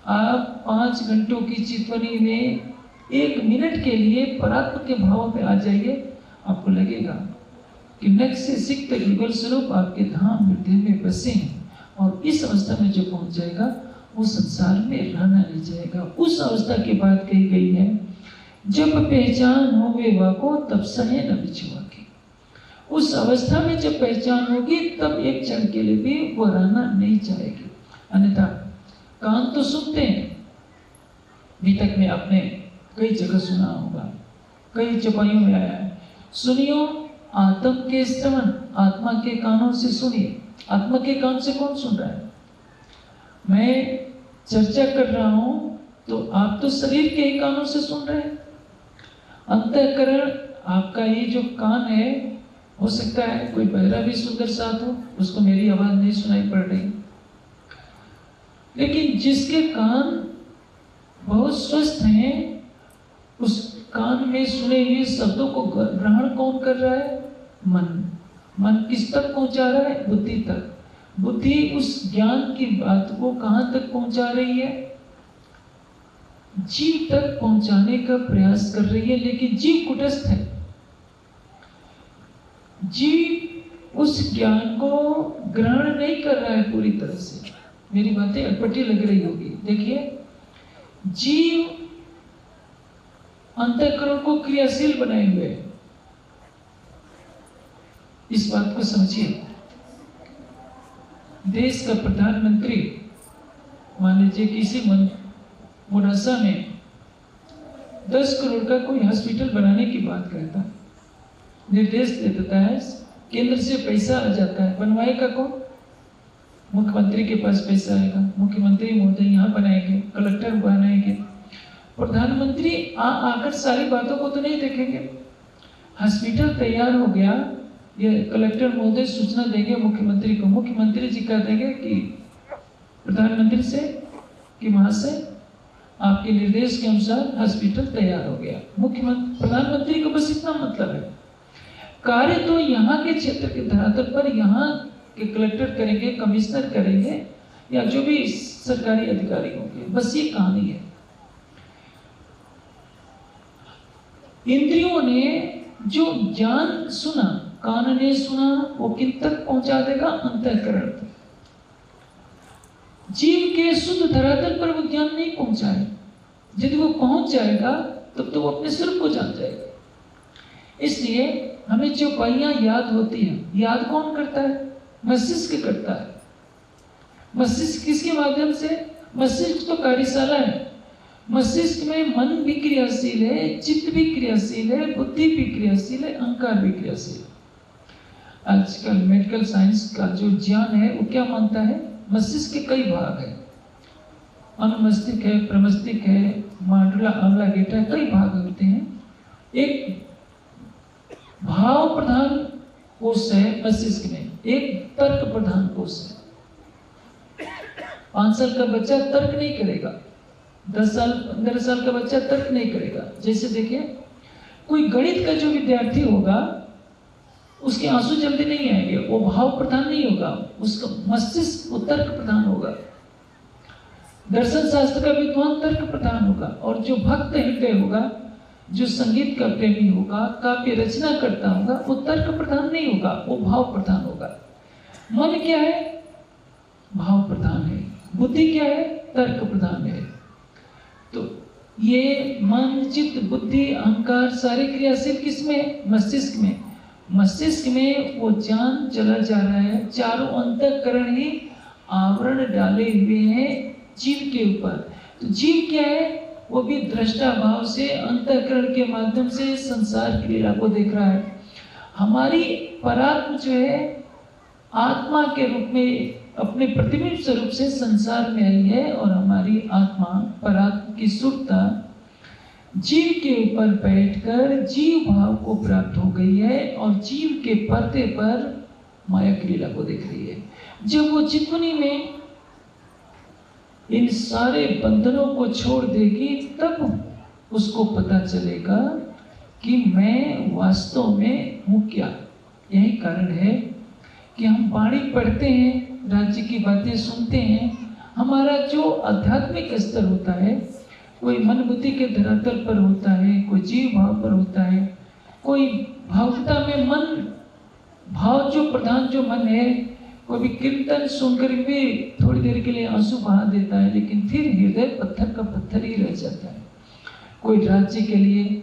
आप 5 घंटों की चितवनी में 1 मिनट के लिए परात्मा के भाव में आ जाइए, आपको लगेगा कि नख से सिक तक युगल स्वरूप आपके धाम हृदय में बसे हैं। और इस अवस्था में जो पहुंच जाएगा वो संसार में रहना नहीं जाएगा। उस अवस्था की बात कही गई है, जब पहचान होवे वाको तब सहे न बिछुआ के। उस अवस्था में जब पहचान होगी तब एक क्षण के लिए भी वो रहना नहीं चाहेगी। अन्यथा कान तो सुनते हैं, अभी तक में आपने कई जगह सुना होगा, कई चौपाइयों में आया है, सुनियो आत्म के श्रवण, आत्मा के कानों से सुनिए। आत्मा के कान से कौन सुन रहा है? मैं चर्चा कर रहा हूं तो आप तो शरीर के ही कानों से सुन रहे हैं। अंतःकरण आपका ये जो कान है, हो सकता है कोई बहरा भी सुंदर साथ हो, उसको मेरी आवाज नहीं सुनाई पड़ रही, लेकिन जिसके कान बहुत स्वस्थ हैं, उस कान में सुने हुए शब्दों को ग्रहण कौन कर रहा है? मन। मन किस तक पहुंचा रहा है? बुद्धि तक। बुद्धि उस ज्ञान की बात को कहां तक पहुंचा रही है? जीव तक पहुंचाने का प्रयास कर रही है, लेकिन जीव कुटस्थ है। जीव उस ज्ञान को ग्रहण नहीं कर रहा है पूरी तरह से। मेरी बातें अटपटी लग रही होगी। देखिए, जीव अंतःकरण को क्रियाशील बनाए हुए है। इस बात को समझिए। देश का प्रधानमंत्री मान लीजिए किसी मुनासा में 10 करोड़ का कोई हॉस्पिटल बनाने की बात करता है, निर्देश दे देता है, केंद्र से पैसा आ जाता है, बनवाएगा कौन? मुख्यमंत्री के पास पैसा आएगा, मुख्यमंत्री महोदय यहाँ बनाएंगे, कलेक्टर बनाएंगे। प्रधानमंत्री आकर सारी बातों को तो नहीं देखेंगे। हॉस्पिटल तैयार हो गया, ये कलेक्टर महोदय सूचना देंगे मुख्यमंत्री को, मुख्यमंत्री जी कह देंगे कि प्रधानमंत्री से कि महाशय आपके निर्देश के अनुसार हॉस्पिटल तैयार हो गया। मुख्यमंत्री प्रधानमंत्री को बस इतना मतलब है। कार्य तो यहाँ के क्षेत्र के धरातल पर यहाँ के कलेक्टर करेंगे, कमिश्नर करेंगे, या जो भी सरकारी अधिकारी होंगे, बस ये कहानी है। इंद्रियों ने जो ज्ञान सुना, कान ने सुना, वो किन तक पहुंचा देगा? अंतःकरण तक। जीव के शुद्ध धरातल पर वो ज्ञान नहीं पहुंचाए। यदि वो पहुंच जाएगा तब तो वो अपने स्वरूप को जान जाएगा। इसलिए हमें चौपाइयां याद होती हैं। याद कौन करता है? मस्तिष्क करता है। मस्तिष्क किसके माध्यम से? मस्तिष्क तो कार्यशाला है। मस्तिष्क में मन भी क्रियाशील है, चित्त भी क्रियाशील है, बुद्धि भी क्रियाशील है, अहंकार भी क्रियाशील है। आजकल मेडिकल साइंस का जो ज्ञान है वो क्या मानता है? मस्तिष्क के कई भाग है, अनुमस्तिष्क है, प्रमस्तिष्क है, मांडुला आमला गेटा, कई भाग होते हैं। एक भाव प्रधान कोष है मस्तिष्क में, एक तर्क प्रधान कोष है। 5 साल का बच्चा तर्क नहीं करेगा, 10 साल 15 साल का बच्चा तर्क नहीं करेगा। जैसे देखिए, कोई गणित का जो विद्यार्थी होगा उसके आंसू जल्दी नहीं आएंगे, वो भाव प्रधान नहीं होगा, उसका मस्तिष्क वो तर्क प्रधान होगा। दर्शन शास्त्र का विद्वान तर्क प्रधान होगा, और जो भक्त हृदय होगा, जो संगीत का प्रेमी होगा, काव्य रचना करता होगा, वो तर्क प्रधान नहीं होगा, वो भाव प्रधान होगा। मन क्या है? भाव प्रधान है। बुद्धि क्या है? तर्क प्रधान है। तो ये मन, चित्त, बुद्धि, अहंकार सारे क्रियाशील किसमें? मस्तिष्क में। मस्तिष्क में वो ज्ञान चला जा रहा है। चारों अंतःकरण ही आवरण डाले हुए हैं जीव के ऊपर। तो जीव क्या है? वो भी दृष्टा भाव से अंतःकरण के माध्यम से संसार की लीला को देख रहा है। हमारी परात्मा जो है आत्मा के रूप में अपने प्रतिबिंब स्वरूप से संसार में आई है, और हमारी आत्मा परात्मा की सुरता जीव के ऊपर बैठकर जीव भाव को प्राप्त हो गई है, और जीव के पर्दे पर माया की लीला को देख रही है। जब वो चितवनी में इन सारे बंधनों को छोड़ देगी, तब उसको पता चलेगा कि मैं वास्तव में हूँ क्या। यही कारण है कि हम वाणी पढ़ते हैं, राज्य की बातें सुनते हैं, हमारा जो आध्यात्मिक स्तर होता है, कोई मन बुद्धि के धरातल पर होता है, कोई जीव भाव पर होता है, कोई भावुकता में मन भाव जो प्रधान जो मन है, कोई भी कीर्तन सुनकर भी थोड़ी देर के लिए आंसू बहा देता है, लेकिन फिर हृदय पत्थर का पत्थर ही रह जाता है। कोई राज्य के लिए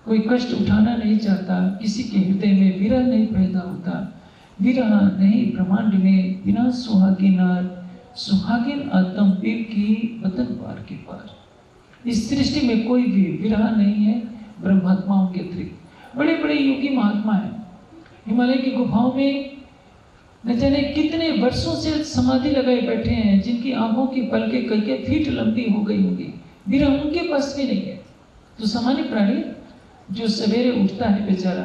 कोई कष्ट उठाना नहीं चाहता, किसी के हृदय में विरह नहीं पैदा होता। विरह नहीं ब्रह्मांड में बिना सुहागिन सुहागिन आत्म पीर की वतन पार के पार। इस सृष्टि में कोई भी विरह नहीं है ब्रह्मात्माओं के अतिरिक्त। बड़े बड़े योगी महात्मा हैं, हिमालय की गुफाओं में न जाने कितने वर्षों से समाधि लगाए बैठे हैं, जिनकी आंखों की पलकें कई कई फीट लंबी हो गई होंगी, विरह उनके पास भी नहीं है। तो सामान्य प्राणी जो सवेरे उठता है बेचारा,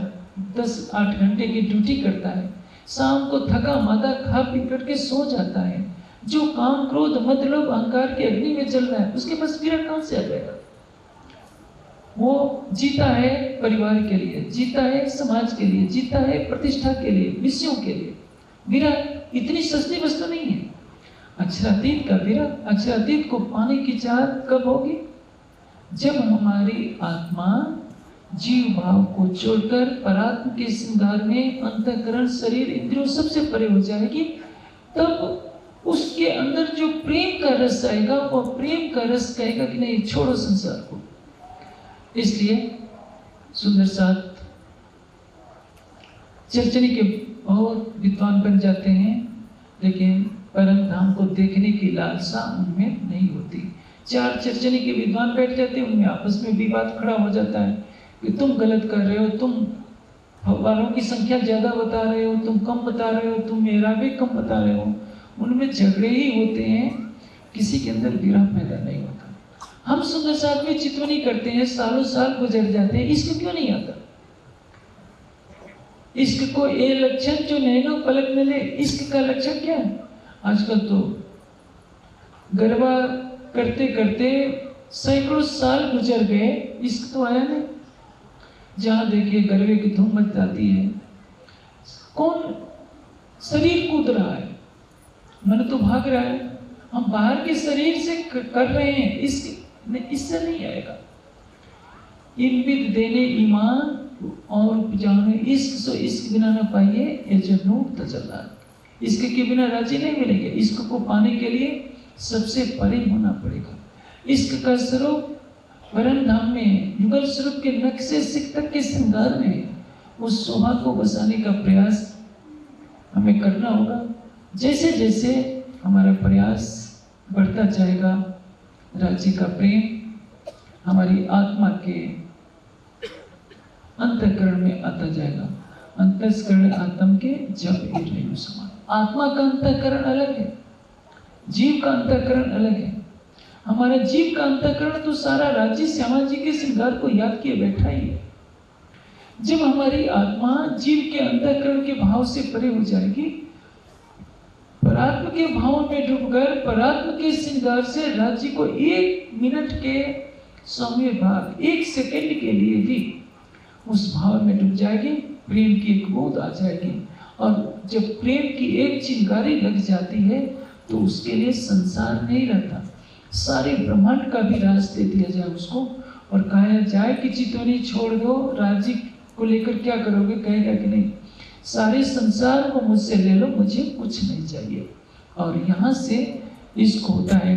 10-8 घंटे की ड्यूटी करता है, शाम को थका मादा खा पी करके सो जाता है, जो काम क्रोध मद लोभ अहंकार के अग्नि में जल रहा है, उसके पास विरह कहां से आ जाएगा। वो जीता है परिवार के लिए, जीता है समाज के लिए, जीता है प्रतिष्ठा के लिए, विषयों के लिए। विरह इतनी सस्ती वस्तु नहीं है। अक्षरातीत का विरह, अक्षरातीत को पाने की चाहत कब होगी? जब हमारी आत्मा जीव भाव को छोड़कर परात्म के श्रृंगार में अंतःकरण शरीर इंद्रियों सबसे परे हो जाएगी, तब उसके अंदर जो प्रेम का रस आएगा, वो प्रेम का रस कहेगा कि नहीं, छोड़ो संसार को। इसलिए सुंदर साथ चर्चनी के बहुत विद्वान बन जाते हैं, लेकिन परम धाम को देखने की लालसा उनमें नहीं होती। 4 चर्चनी के विद्वान बैठ जाते हैं, उनमें आपस में विवाद खड़ा हो जाता है कि तुम गलत कर रहे हो, तुम भगवानों की संख्या ज्यादा बता रहे हो, तुम कम बता रहे हो, तुम मेरा भी कम बता रहे हो। उनमें झगड़े ही होते हैं, किसी के अंदर विरह पैदा नहीं होता। हम सुंदर साथ में चितवनी करते हैं, सालों साल गुजर जाते हैं, इश्क क्यों नहीं आता? इश्क को ये लक्षण जो नैनो पलक मिले, इश्क का लक्षण क्या है? आजकल तो गरबा करते करते सैकड़ों साल गुजर गए, इश्क तो आया नहीं। जहां देखिए गरबे की धूम मच जाती है, कौन शरीर कूद रहा है, मन तो भाग रहा है। हम बाहर के शरीर से कर रहे हैं, इससे नहीं आएगा। इल्बिद देने ईमान और जाने इश्क सो इश्क बिना न पाइए ये जनूब तजल्ला। इश्क के बिना राजी नहीं मिलेंगे। इश्क को पाने के लिए सबसे परे होना पड़ेगा। इश्क का स्वरूप परम धाम में युगल स्वरूप के नक्शे सिख तक के श्रृंगार में उस शोभा को बसाने का प्रयास हमें करना होगा। जैसे जैसे हमारा प्रयास बढ़ता जाएगा, राज्य का प्रेम हमारी आत्मा के अंतःकरण में आता जाएगा। अंतःकरण आत्म के जब एक समान। आत्मा का अंतःकरण अलग है, जीव का अंतःकरण अलग है। हमारा जीव का अंतःकरण तो सारा राज्य श्यामा जी के श्रृंगार को याद किए बैठा ही है। जब हमारी आत्मा जीव के अंतःकरण के भाव से परे हो जाएगी, परात्म के भाव में डूबकर परात्म के श्रृंगार से राज्य को 1 मिनट के 100वें भाग 1 सेकंड के लिए भी उस भाव में डूब जाएगी। प्रेम की एक बूंद आ जाएगी, और जब प्रेम की एक चिंगारी लग जाती है तो उसके लिए संसार नहीं रहता। सारे ब्रह्मांड का भी राज दे दिया जाए उसको, और कहा जाए कि चितवनी छोड़ दो, राज्य को लेकर क्या करोगे? कहेगा कि नहीं, सारे संसार को मुझसे ले लो, मुझे कुछ नहीं चाहिए। और यहाँ से इश्क होता है।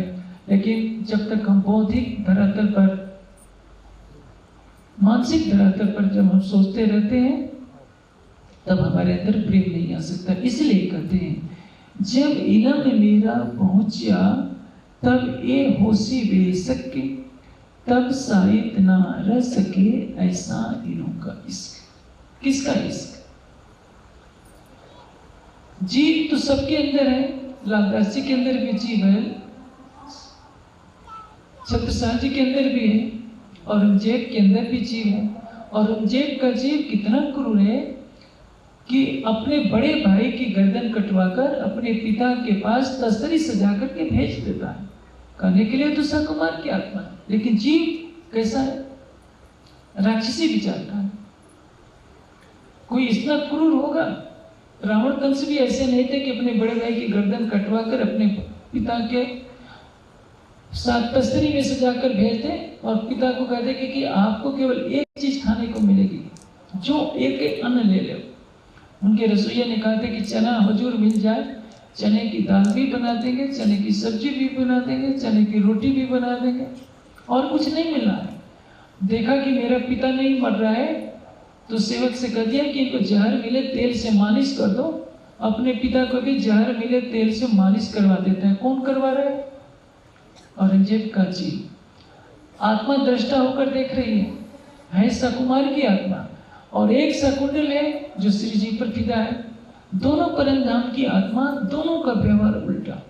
लेकिन जब तक हम बौद्धिक धरातल पर, मानसिक धरातल पर जब हम सोचते रहते हैं, तब हमारे अंदर प्रेम नहीं आ सकता। इसलिए कहते हैं, जब इलम मेरा पहुंचा तब ये होशी बेशक के, तब शायद ना रह सके ऐसा इनों का इश्क। किसका इश्क? जीव तो सबके अंदर है। लालदास जी के अंदर भी जीव है, छत्रसाल जी के अंदर भी है, औरंगजेब के अंदर भी जीव है। औरंगजेब का जीव कितना क्रूर है कि अपने बड़े भाई की गर्दन कटवाकर अपने पिता के पास तस्तरी सजा करके भेज देता है। कहने के लिए तो सकुमार की आत्मा है, लेकिन जीव कैसा है? राक्षसी विचार का। कोई इतना क्रूर होगा? रावण कंस भी ऐसे नहीं थे कि अपने बड़े भाई की गर्दन कटवा कर अपने पिता के साथ तस्तरी में सजाकर भेजते और पिता को कहते कि आपको केवल एक चीज खाने को मिलेगी, जो एक अन्न ले लो। उनके रसोइया ने कहा था कि चना हजूर मिल जाए, चने की दाल भी बना देंगे, चने की सब्जी भी बना देंगे, चने की रोटी भी बना देंगे, और कुछ नहीं मिल रहा है। देखा कि मेरा पिता नहीं मर रहा है तो सेवक से कह दिया कि इनको जहर मिले तेल से मालिश कर दो। अपने पिता को भी जहर मिले तेल से मालिश करवा देते हैं। कौन करवा रहे हैं? औरंगजेब का जी। आत्मा दृष्टा होकर देख रही है सकुमार की आत्मा, और एक शकुंडल है जो श्री जी पर फिदा है। दोनों परम धाम की आत्मा, दोनों का व्यवहार उल्टा।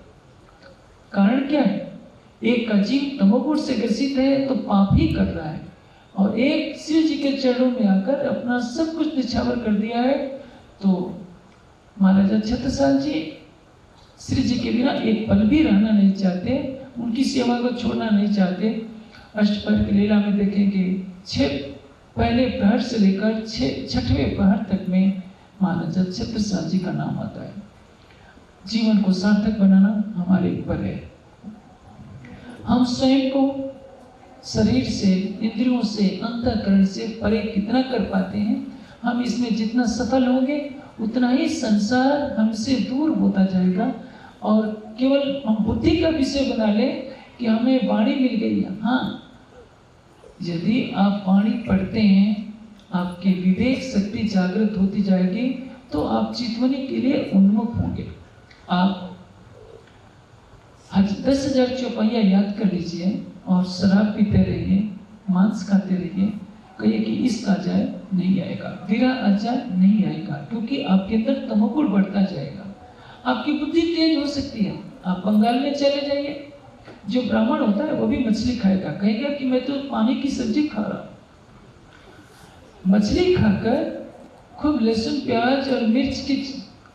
कारण क्या है? एक का जीव तमोगुण से ग्रसित है तो पाप ही कर रहा है, और एक शिव जी के चरणों में आकर अपना सब कुछ निछावर कर दिया है। तो महाराजा छत्रसाल जी श्री जी के बिना एक पल भी रहना नहीं चाहते, उनकी सेवा को छोड़ना नहीं चाहते। अष्टपहर की लीला में देखेंगे 6 पहले प्रहर से लेकर 6वें प्रहर तक में महाराजा छत्रसाल जी का नाम आता है। जीवन को सार्थक बनाना हमारे ऊपर है। हम स्वयं को शरीर से, इंद्रियों से, अंतःकरण से परे कितना कर पाते हैं, हम इसमें जितना सफल होंगे उतना ही संसार हमसे दूर होता जाएगा। और केवल हम बुद्धि का विषय बना ले कि हमें वाणी मिल गई है। हाँ, यदि आप वाणी पढ़ते हैं, आपके विवेक शक्ति जागृत होती जाएगी, तो आप चितवनी के लिए उन्मुख होंगे। आप 10,000 चौपाइयाँ याद कर लीजिए और शराब पीते रहिए, मांस खाते रहिए, कहिए कि इसका जाए नहीं आएगा, विरह आ जाए नहीं आएगा, क्योंकि आपके अंदर तमोगुण बढ़ता जाएगा। आपकी बुद्धि तेज हो सकती है। आप बंगाल में चले जाइए, जो ब्राह्मण होता है वो भी मछली खाएगा, कहेगा कि मैं तो पानी की सब्जी खा रहा हूं। मछली खाकर, खूब लहसुन प्याज और मिर्च की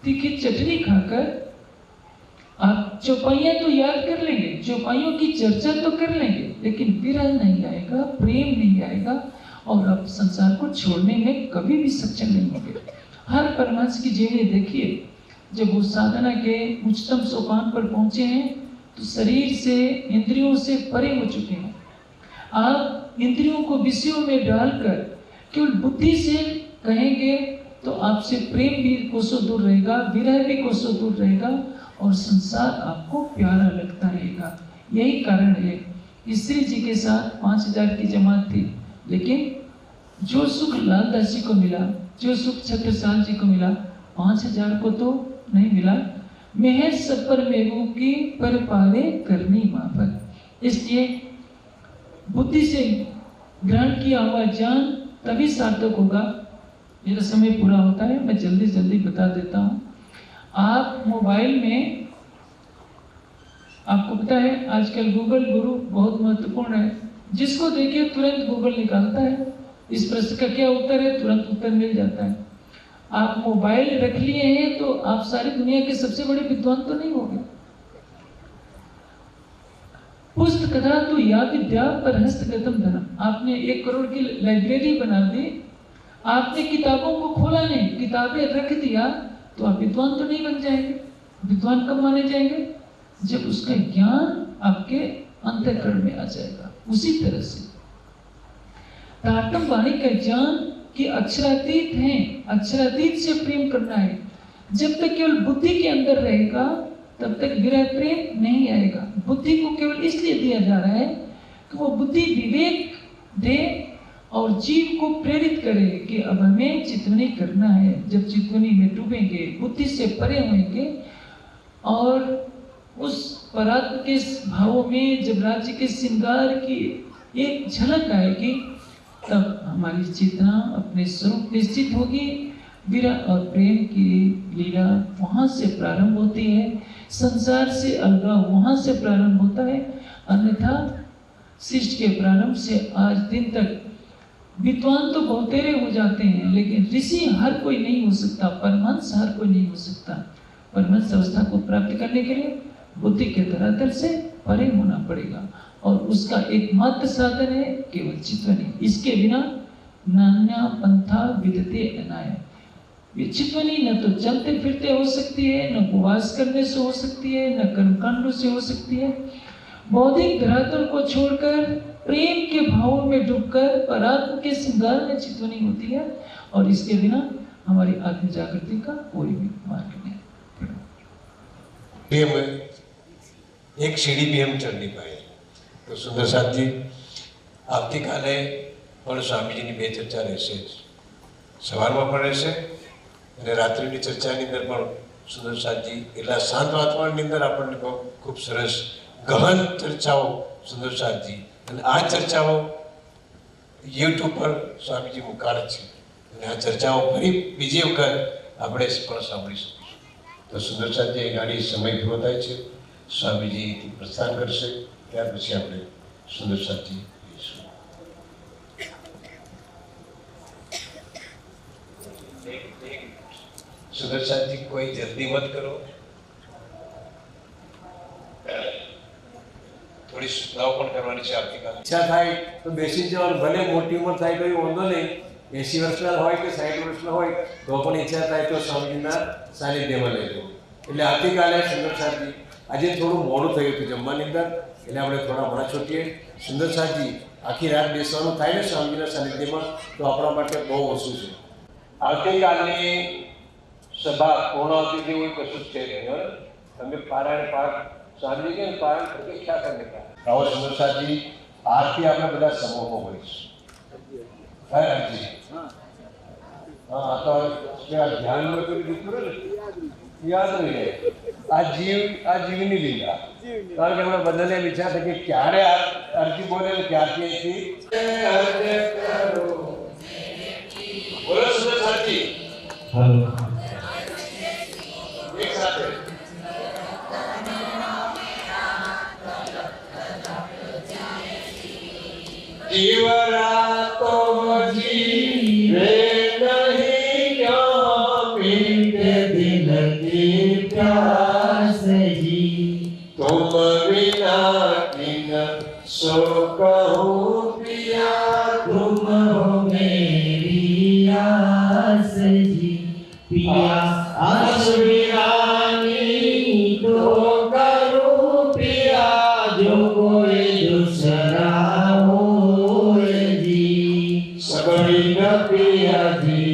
तीखी चटनी खाकर आप चौपाइयाँ तो याद कर लेंगे, चौपाइयों की चर्चा तो कर लेंगे, लेकिन विरह नहीं आएगा, प्रेम नहीं आएगा, और आप संसार को छोड़ने में कभी भी सक्षम नहीं होंगे। हर परमात्मा की जीवनी देखिए, जब वो साधना के उच्चतम सोपान पर पहुंचे हैं तो शरीर से, इंद्रियों से परे हो चुके हैं। आप इंद्रियों को विषयों में डालकर केवल बुद्धि से कहेंगे तो आपसे प्रेम भी कोसों दूर रहेगा, विरह भी कोसों दूर रहेगा, और संसार आपको प्यारा लगता रहेगा। यही कारण है कि श्री जी के साथ 5,000 की जमात थी, लेकिन जो सुख लालदास जी को मिला, जो सुख छत्रसाल जी को मिला, 5,000 को तो नहीं मिला। महज सपर मेघों की पर पाले करनी माफक। इसलिए बुद्धि से ग्रहण किया हुआ ज्ञान तभी सार्थक होगा। मेरा समय पूरा होता है, मैं जल्दी जल्दी बता देता हूँ। आप मोबाइल में, आपको पता है आजकल गूगल गुरु बहुत महत्वपूर्ण है। जिसको देखिए तुरंत गूगल निकालता है, इस प्रश्न का क्या उत्तर है, तुरंत उत्तर मिल जाता है। आप मोबाइल रख लिए हैं तो आप सारी दुनिया के सबसे बड़े विद्वान तो नहीं होंगे। पुस्तकथा तो या विद्या पर हस्तगतम धनम। आपने 1 करोड़ की लाइब्रेरी बना दी, आपने किताबों को खोला नहीं, किताबें रख दिया, तो आप विद्वान तो नहीं बन जाएंगे। विद्वान कब माने जाएंगे? जब उसका ज्ञान आपके अंतःकरण में आ जाएगा। उसी तरह से तारतम वाणी का ज्ञान कि अक्षरातीत हैं, अक्षरातीत से प्रेम करना है। जब तक केवल बुद्धि के अंदर रहेगा तब तक विरह प्रेम नहीं आएगा। बुद्धि को केवल इसलिए दिया जा रहा है कि वो बुद्धि विवेक दे और जीव को प्रेरित करे कि अब हमें चितवनी करना है। जब चितवनी में डूबेंगे, बुद्धि से परे होंगे और उस परात्म के भावों में जब राज्य के श्रृंगार की एक झलक आएगी, तब हमारी चेतना अपने स्वरूप निश्चित होगी। विरह और प्रेम की लीला वहाँ से प्रारंभ होती है, संसार से अलगाव वहाँ से प्रारंभ होता है। अन्यथा सृष्टि के प्रारंभ से आज दिन तक विद्वान तो बहुतेरे हो जाते हैं, लेकिन ऋषि हर कोई नहीं हो सकता, परमहंस हर कोई नहीं हो सकता। परमहंस अवस्था को प्राप्त करने के लिए बुद्धि के धरातल से परे होना पड़ेगा, और उसका एकमात्र साधन है केवल चितवनी। इसके बिना नान्या पंथा विदते अनाय। ये चितवनी न तो चलते फिरते हो सकती है, न उपवास करने से हो सकती है, न कर्मकांडों से हो सकती है। बौद्धिक धरातल को छोड़कर प्रेम के भाव में डूबकर परात्म के श्रृंगार में चितवनी होती है, और इसके बिना हमारी आत्म जागृति का कोई भी मार्ग नहीं। एक सीढ़ी भी हम चढ़ नहीं पाए। तो सुंदर साथ जी આવતીકાલે પણ સ્વામીજીની બે ચર્ચા રહેશે, સવારમાં પણ રહેશે અને રાત્રિની ચર્ચાની અંદર પણ સુંદર સાથજી એટલા શાંત વાતાવરણની અંદર આપણને ખૂબ સરસ ગહન ચર્ચાઓ સુંદર સાથજી, અને આ ચર્ચાઓ યુટ્યુબ પર સ્વામીજી મુકાળ છે અને આ ચર્ચાઓ ફરી બીજી વખત આપણે પણ સાંભળી શકીશું. તો સુંદર સાથજી એ ગાડી સમય પૂરો થાય છે, સ્વામીજી પ્રસ્થાન કરશે, ત્યાર પછી આપણે સુંદર સાથજી. સુંદર સાથજી કોઈ જલ્દી મત કરો, થોડી સૂચનાઓ પણ કરવાની છે આવતીકાલે. ઈચ્છા થાય તો બેસી જવાનું, ભલે મોટી ઉંમર થાય તો વાંધો નહીં, 80 વર્ષના હોય કે 60 વર્ષના હોય તો પણ ઈચ્છા થાય તો સ્વામીજીના સાનિધ્યમાં લઈ જવું. એટલે આવતીકાલે સુંદર સાથજી આજે થોડું મોડું થયું હતું જમવાની અંદર, એટલે આપણે થોડા મોડા છૂટીએ. સુંદર સાથજી આખી રાત બેસવાનું થાય ને સ્વામીજીના સાનિધ્યમાં તો આપણા માટે બહુ ઓછું છે. આવતીકાલની સભા પૂર્ણાવતી જેવું કશું જ છે નહીં. તમે પારાયણ પાઠ સ્વામીજી કે પારાયણ પ્રતીક્ષા કરીને આવો સુંદર સાથજી. આરતી આપણે બધા સમૂહમાં હોઈશું. હા તો ધ્યાનમાં કરી દીધું ને, યાદ રહી જાય. આ જીવની લીલા, કારણ કે હમણાં બધાને વિચાર છે કે ક્યારે અરજી બોલે ને ક્યારથી બોલો સુંદર સાથજી. એક સાથે જીવરાતો જીવે નહીં મીઠે દિલ કી પ્યાસ જી, तुम बिना किन सो कहूँ पिया, तुम हो मेरी आस जी. पिया आस वीरानी तो करूँ पिया, जो कोई दूसरा हो जी. सबरी न पिया जी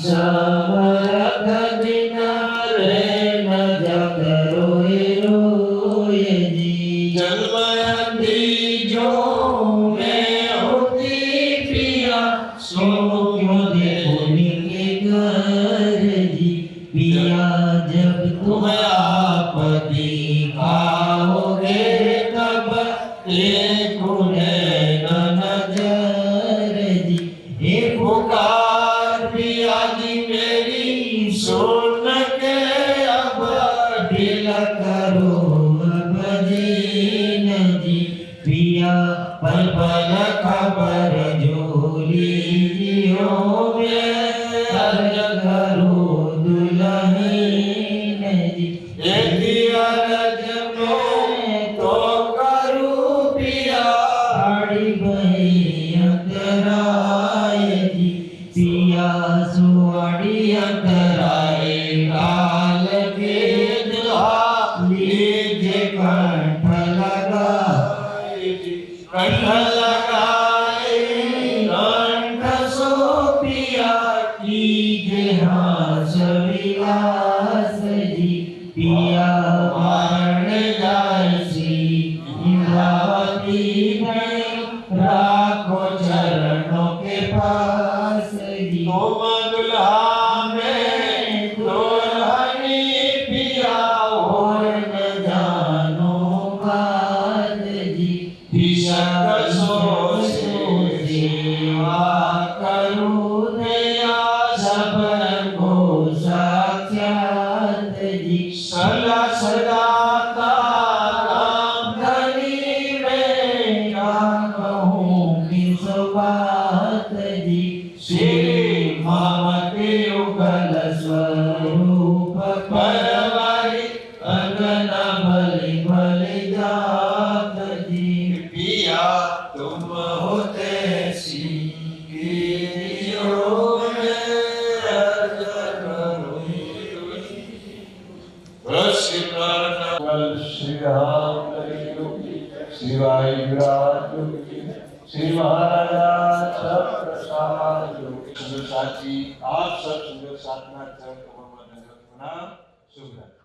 समरथ बिना रे न जग रोए रोए जी. जन्मयंती जो मैं होती पिया, सो क्यों देखो निके घर जी. पिया जब तुम आप दिखाओगे तब देखो नैन नजर जी. हे पुकार पिया जी मेरी सुन के अब ढील करो अब दीन जी. पिया पल पल खबर जो लीजियो में अर्ज करो दुल्हन जी. यदि अर्ज में तो करूँ पिया, आड़ी बही अंतराय जी. पिया सुआड़ी अंतराय काल के दुआ लीजे कंठ लगाए जी. कंठ लगाए कंठ सो पिया कीजे हास विलास जी. पिया मारण जायसी इंद्रावती में राखो चरणों के पास जी. तुम दुल्हा में दुल्हनी पिया, और न जानो बात जी. ईशक सो सेवा करूँ दया सब को साक्षात जी. सदा सदा राम धनी में क्या कहूँ किस बात जी. श्री ममते युगल स्वरूप परवारी, अंगन भले भले जात जी. पिया तुम होते सी मंगल श्री राम की, श्री वायुराज की, श्री महाराजा प्रसाद सुंदर साथ जी, आप सब सुंदर साथ में चरण कमल में दंडवत प्रणाम, शुभ रात्रि।